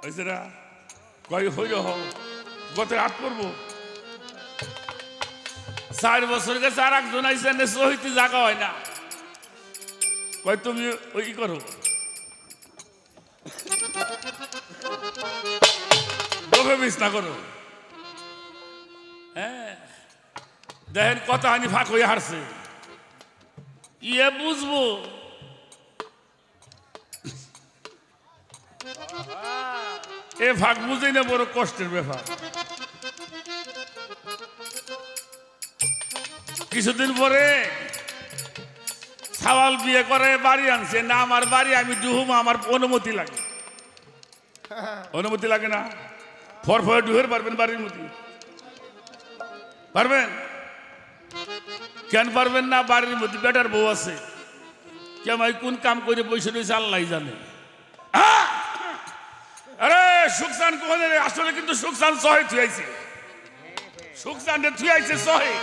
হয়েছে না কয় হইল গত হাট করবো 4 বছর গেছে আর একজন আইসে সহিতে জায়গা হয় না কয় তুমি ওই করো লোভে বিছনা করো হ্যাঁ দেখেন কথা হানি ফাঁক হয়ে হারছে ইয়ে বুঝবো এ ফাঁক বুঝেই না বড় কষ্টের ব্যাপার কিছুদিন পরে সাওয়াল বিয়ে করে বাড়ি আনছে না আমার বাড়ি আমি ডুহুম আমার অনুমতি লাগে অনুমতি লাগে না ফরফরে ডুহের পারবেন বাড়ির মধ্যে পারবেন কেন পারবেন না বাড়ির মধ্যে বেটার বউ আছে কেমন কোন কাম করে বসে রয়েছে আল্লাহ জানে আরে সুখসান কোনে আসলে কিন্তু সুখসান সহে থুয়াইছে সুখসান থুয়াইছে সহে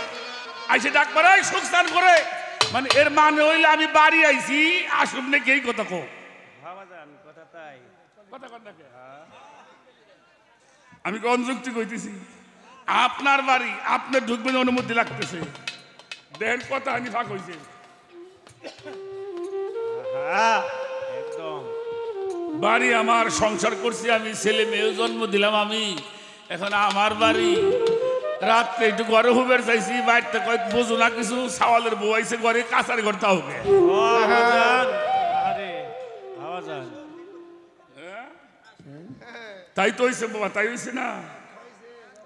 আইসে ডাক পারাই সুখসান করে মানে এর মানে হইলে আমি বাড়ি আইছি আসুন নাকি এই কথা কো আমি কোন যুক্তি কইতেছি আপনার বাড়ি আপনার ঢুকবেন অনুমতি লাগতেছে দেখেন কথা হানি ফাঁক হয়েছে বাড়ি আমার সংসার করছি আমি ছেলে মেয়ে জন্ম দিলাম আমি এখন আমার বাড়ি রাত্রে একটু ঘরে হুবের চাইছি বাড়িতে কয়েক বোঝো না কিছু সাওয়ালের বউ আইসে ঘরে কাঁচার ঘর তাও তাই তো হয়েছে বাবা তাই হয়েছে না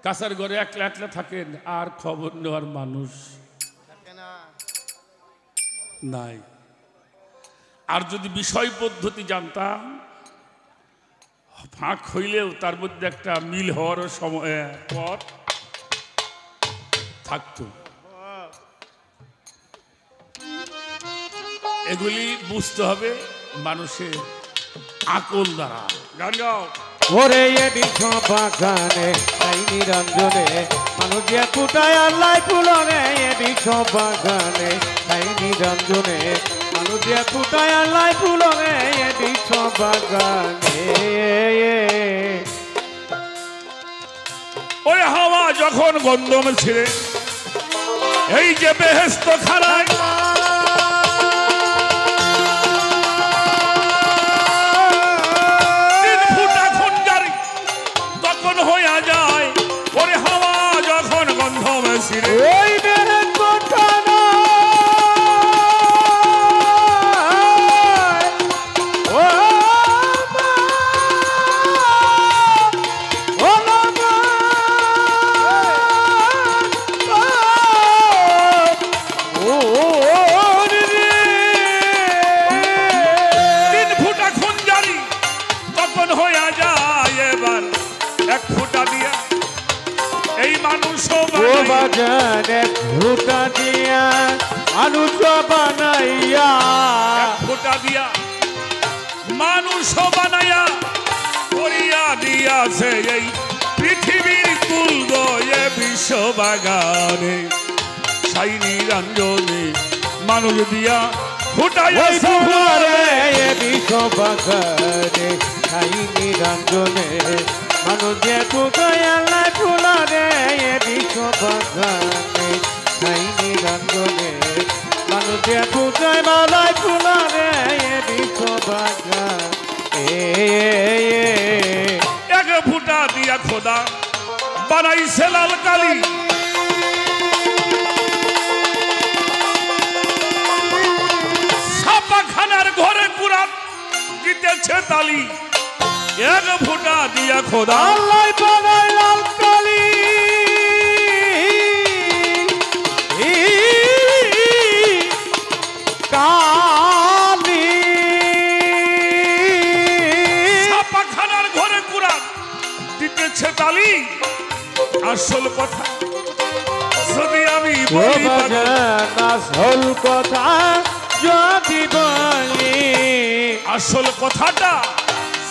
কাঁচার ঘরে একলা একলা থাকেন আর খবর নেওয়ার মানুষ নাই আর যদি বিষয় পদ্ধতি জানতাম ফাঁক হইলেও তার মধ্যে একটা মিল হওয়ার সময় পথ থাকতো এগুলি বুঝতে হবে মানুষের আকল দ্বারা গান গাও ওরে এ বিশ্ব বাগানে সাই নিরঞ্জনে মানুষ দিয়া ফুটায় আল্লাহ ফুলরে এ বিশ্ব বাগানে সাই নিরঞ্জনে মানুষ দিয়া ফুটায় আল্লাহ ফুলরে এ বিশ্ব বাগানে। ওই হাওয়া যখন গন্ধম ছিঁড়ে এই যে বেহেশত খানায় তখন হইয়া যায় ওরে হাওয়া যখন গন্ধম ছিঁড়ে ওই বেহেশত খানা ও মানুষ ও বাজারে ফুটা দিয়া মানুষ বানাইয়া ফোঁটা দিয়া মানুষ বানাইয়া করিয়া দিয়াছে এই পৃথিবীর কুল গয়ে বিশ্ব বাগানে সাই নিরঞ্জনে মানুষ দিয়া ফুটাইয়া ওই দুয়ারে বিশ্ব বাগানে ছাই নিরঞ্জনে মানুষ যে ফুটাইয়া লাই ফুলারে বিশ্ব বাগানে ছাই নিরঞ্জনে মানুষ যে ফুটাই মালাই ফুলারে বিশ্ব বাগানে এক ফুটা দিয়া খোদা বানাইছে লাল কালি ছাপাখানার ঘরে কুরান দিতেছে তালি এক ফুটা দিয়া খোদা আল্লাহ বানাই লাল কালি কালি ছাপাখানার ঘরে কুরান দিতেছে তালি আসল কথা যদি আমি বলি আসল কথা যদি বলি আসল কথাটা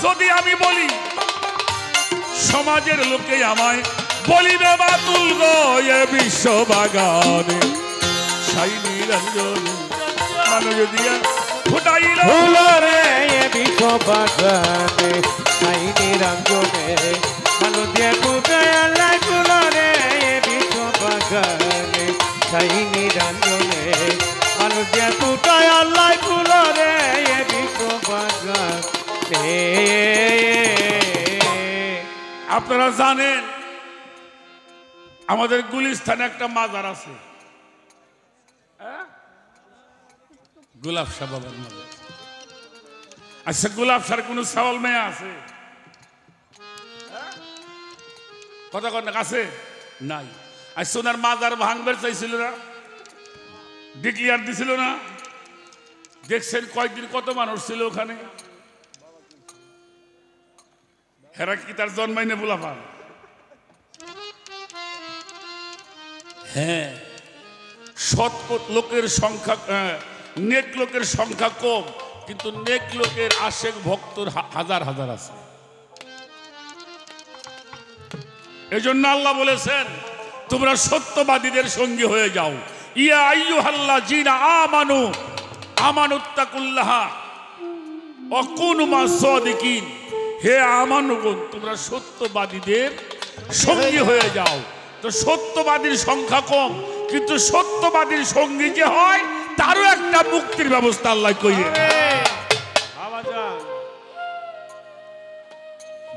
যদি আমি বলি সমাজের লোকে আমায় বলিবে বাতুল গো এ বিশ্ব বাগানে সাই নিরঞ্জনে মানুষ দিয়া ফুটাইল ফুলরে বিশ্ব বাগানে ছাই নিরঞ্জনে মানুষ দিয়ে ফুটাইলাই ফুলরে বিশ্ব বাগানে ছাই নিরঞ্জনে মানুষ দিয়ে ফুটাইলাই ফুলরে বিশ্ব বাগানে আপনারা জানেন আমাদের গুলিস্তানে একটা মাজার আছে গোলাপ শাহ বাবার মাজার আচ্ছা গোলাপ শাহর কোন সওয়াল মেয়ে আছে কথা কন আছে নাই আর সোনার মাজার ভাঙবার চাইছিল না ডিক্লিয়ার দিছিল না দেখছেন কয়েকদিন কত মানুষ ছিল ওখানে হেরা কি তার জন্মাইনে বলাফা হ্যাঁ সৎ লোকের সংখ্যা নেক লোকের সংখ্যা কম কিন্তু নেক লোকের আশেক ভক্তর হাজার হাজার আছে এই জন্য আল্লাহ বলেছেন তোমরা সত্যবাদীদের সঙ্গী হয়ে যাও ইয়া আইয়ুহাল্লাযীনা আমানু আমানুত্তাকুল্লাহ ওয়া কুনু মাস-সাদিকিন হে আমানুগণ তোমরা সত্যবাদীদের সঙ্গী হয়ে যাও তো সত্যবাদীর সংখ্যা কম কিন্তু সত্যবাদীর সঙ্গী যে হয় তারও একটা মুক্তির ব্যবস্থা আল্লাহ কইরে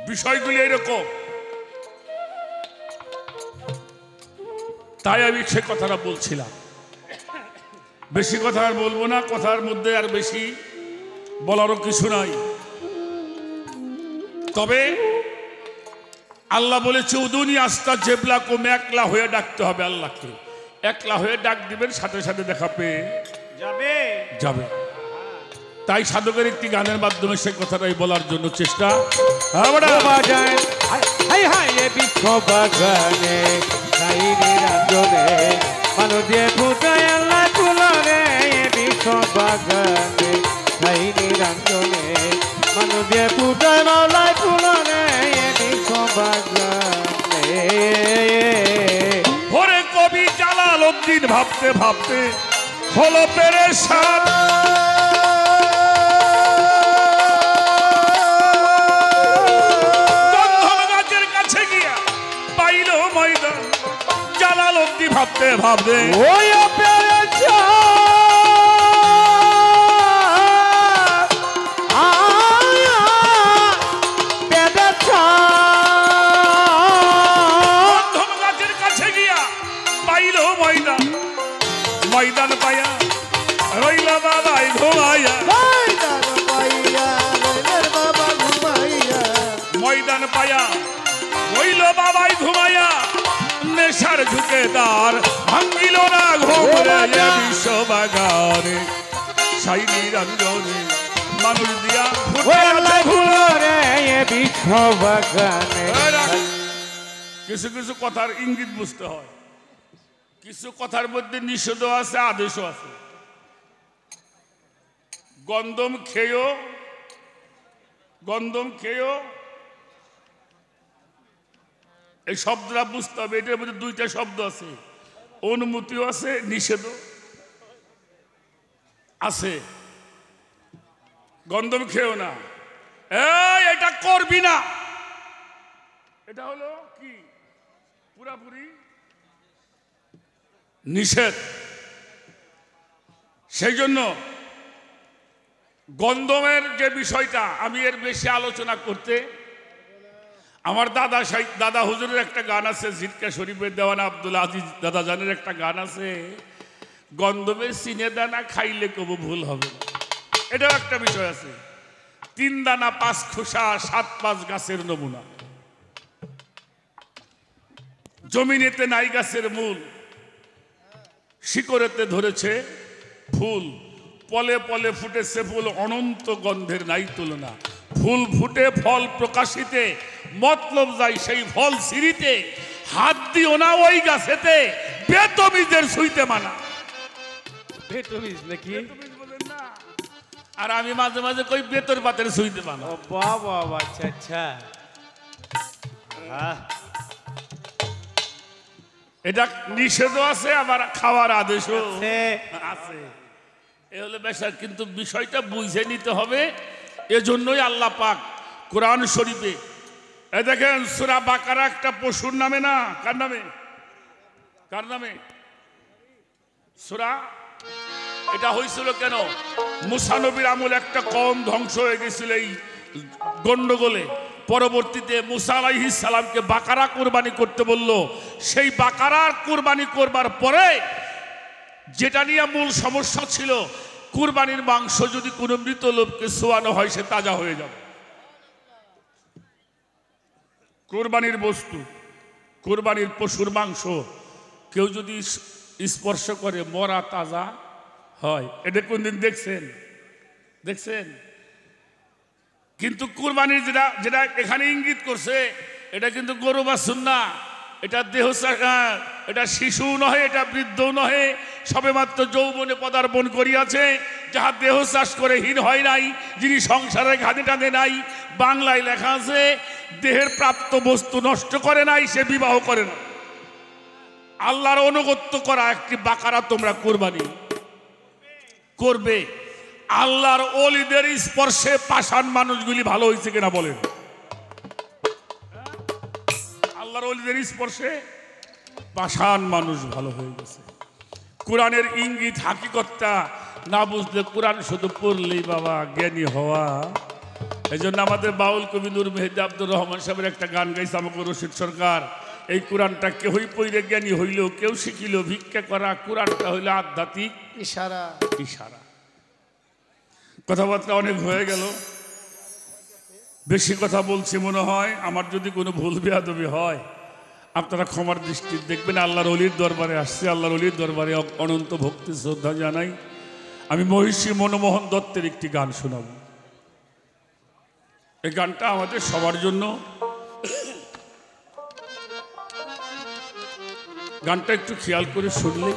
বিষয়গুলি এরকম তাই আমি সে কথাটা বলছিলাম বেশি কথা আর বলবো না কথার মধ্যে আর বেশি বলারও কিছু নাই তবে আল্লাহ বলেছে উদুনি আস্তা জেবলা কম একলা হয়ে ডাকতে হবে আল্লাহকে একলা হয়ে ডাক দিবেন সাথে সাথে দেখা পেয়ে যাবে তাই সাধকের একটি গানের মাধ্যমে সে কথাটাই বলার জন্য চেষ্টা বিশ্ব বাগানে ছাই নিরঞ্জনে মানুষ দিয়ে ফুটায় আল্লাহ ফুলরে বিশ্ব বাগানে ছাই নিরঞ্জনে মানুষ দিয়ে ফুটায় মাওলায় ফুলরে বিশ্ব বাগানে ওরে কবি জালালউদ্দিন ভাবতে ভাবতে হলো পেরেশান গন্ধম গাছের কাছে গিয়া পাইল ময়দান জালালউদ্দিন ভাবতে ভাবতে ওই গন্ধম গাছের কাছে গিয়া পাইল ময়দান ময়দান পায়া রইল বাবাই ঘুমাইয়া ময়দান পায়া রইল বাবাই ঘুমাইয়া নেশার ঝুঁকেদার ভাঙ্গিল না ঘুমরে বিশ্ব বাগানে সাই নিরঞ্জনে মানুষ দিয়া ফুলরে বিশ্ব বাগানে কিছু কিছু কথার ইঙ্গিত বুঝতে হয়, কিছু কথার মধ্যে নিষেধও আছে, আদেশও আছে। গন্ধম খেয়েও এই শব্দটা বুঝতে হবে। এটার মধ্যে দুইটা শব্দ আছে, অনুমতিও আছে, নিষেধও আছে। গন্ধম খেয়েও না, এটা করবি না, এটা হলো কি পুরাপুরি নিষেধ। সেই জন্য গন্ধমের যে বিষয়টা, আমি এর বেশি আলোচনা করতে, আমার দাদা হুজুরের একটা গান আছে, জিটকা শরীফের দেওয়ানা আব্দুল আজিজ দাদা জানের একটা গান আছে, গন্ধমের সিনে দানা খাইলে কবু ভুল হবে না। এটাও একটা বিষয় আছে। 3 দানা 5 খোসা 7-5 গাছের নমুনা। জমিনেতে নাই গাছের মূল, শিকড়েতে ধরেছে ফুল, পলে পলে ফুটেছে ফুল, অনন্ত গন্ধের নাই তুলনা। ফুল ফুটে ফল প্রকাশিতে, মতলব যাই সেই ফল সিঁড়িতে, হাত দিও না ওই গাছেতে, বেতমিজের ছুঁইতে মানা। বেতমিজ নাকি? আর আমি মাঝে মাঝে কই বেতর পাতের ছুঁইতে মানা। ও বাবা, আচ্ছা আচ্ছা। এটা নিষেধও আছে, আবার খাওয়ার আদেশও আছে। আছে। এ হলো বিষয়, কিন্তু বিষয়টা বুঝে নিতে হবে। এজন্যই আল্লাহ পাক কোরআন শরীফে দেখেন, সূরা বাকারা একটা পশুর নামে না, কার নামে? কার নামে সূরা? এটা হয়েছিল কেন? মুসা নবীর আমল একটা কম ধ্বংস হয়ে গেছিল এই গন্ডগোলে। পরবর্তীতে মুসা আলাইহিস সালামকে বাকারা কুরবানি করতে বলল। সেই বাকারার কুরবানি করবার পরে যেটা নিয়ে মূল সমস্যা ছিল, কুরবানির মাংস যদি কোনো মৃত লোককে ছোঁয়ানো হয় সে তাজা হয়ে যাবে। কুরবানির বস্তু, কুরবানির পশুর মাংস কেউ যদি স্পর্শ করে মরা তাজা হয়। এটা কোনদিন দেখছেন? কিন্তু কুরবানির যেটা এখানে ইঙ্গিত করছে, এটা কিন্তু গরু বাছুর না, এটা দেহ, এটা শিশু নহে, এটা বৃদ্ধও নহে, সবেমাত্র যৌবনে পদার্পণ করিয়াছে, যাহা দেহ চাষ করে হীন হয় নাই, যিনি সংসারে ঘাদে টাঁধে নাই। বাংলায় লেখা আছে, দেহের প্রাপ্ত বস্তু নষ্ট করে নাই, সে বিবাহ করে না। আল্লাহর অনুগত্য করা একটি বাকারা তোমরা কুরবানি করবে। আল্লাহর ওলিদের স্পর্শে পাষাণ মানুষগুলি ভালো হয়েছে কিনা বলেন? আল্লাহর ওলিদের স্পর্শে পাষাণ মানুষ ভালো হয়ে গেছে। কোরআনের ইঙ্গিত হাকিকতটা না বুঝলে কোরআন শুধু পড়লেই বাবা জ্ঞানী হওয়া। এই জন্য আমাদের বাউল কবি নূর মেহেদি আব্দুর রহমান সাহেবের একটা গান গাইছে আমাকে রশিদ সরকার, এই কোরআনটা কেউই পড়ে জ্ঞানী হইল, কেউ শিখিল ভিক্ষা করা, কোরআনটা হইল আধ্যাত্মিক ইশারা। কথাবার্তা অনেক হয়ে গেল, বেশি কথা বলছি মনে হয়। আমার যদি কোনো ভুল বেয়াদবি হয় আপনারা ক্ষমার দৃষ্টি দেখবেন। আল্লাহর ওলির দরবারে আসছে, আল্লাহর ওলির দরবারে অনন্ত ভক্তি শ্রদ্ধা জানাই। আমি মহিষী মনমোহন দত্তের একটি গান শোনাব। এই গানটা আমাদের সবার জন্য, গানটা একটু খেয়াল করে শুনলে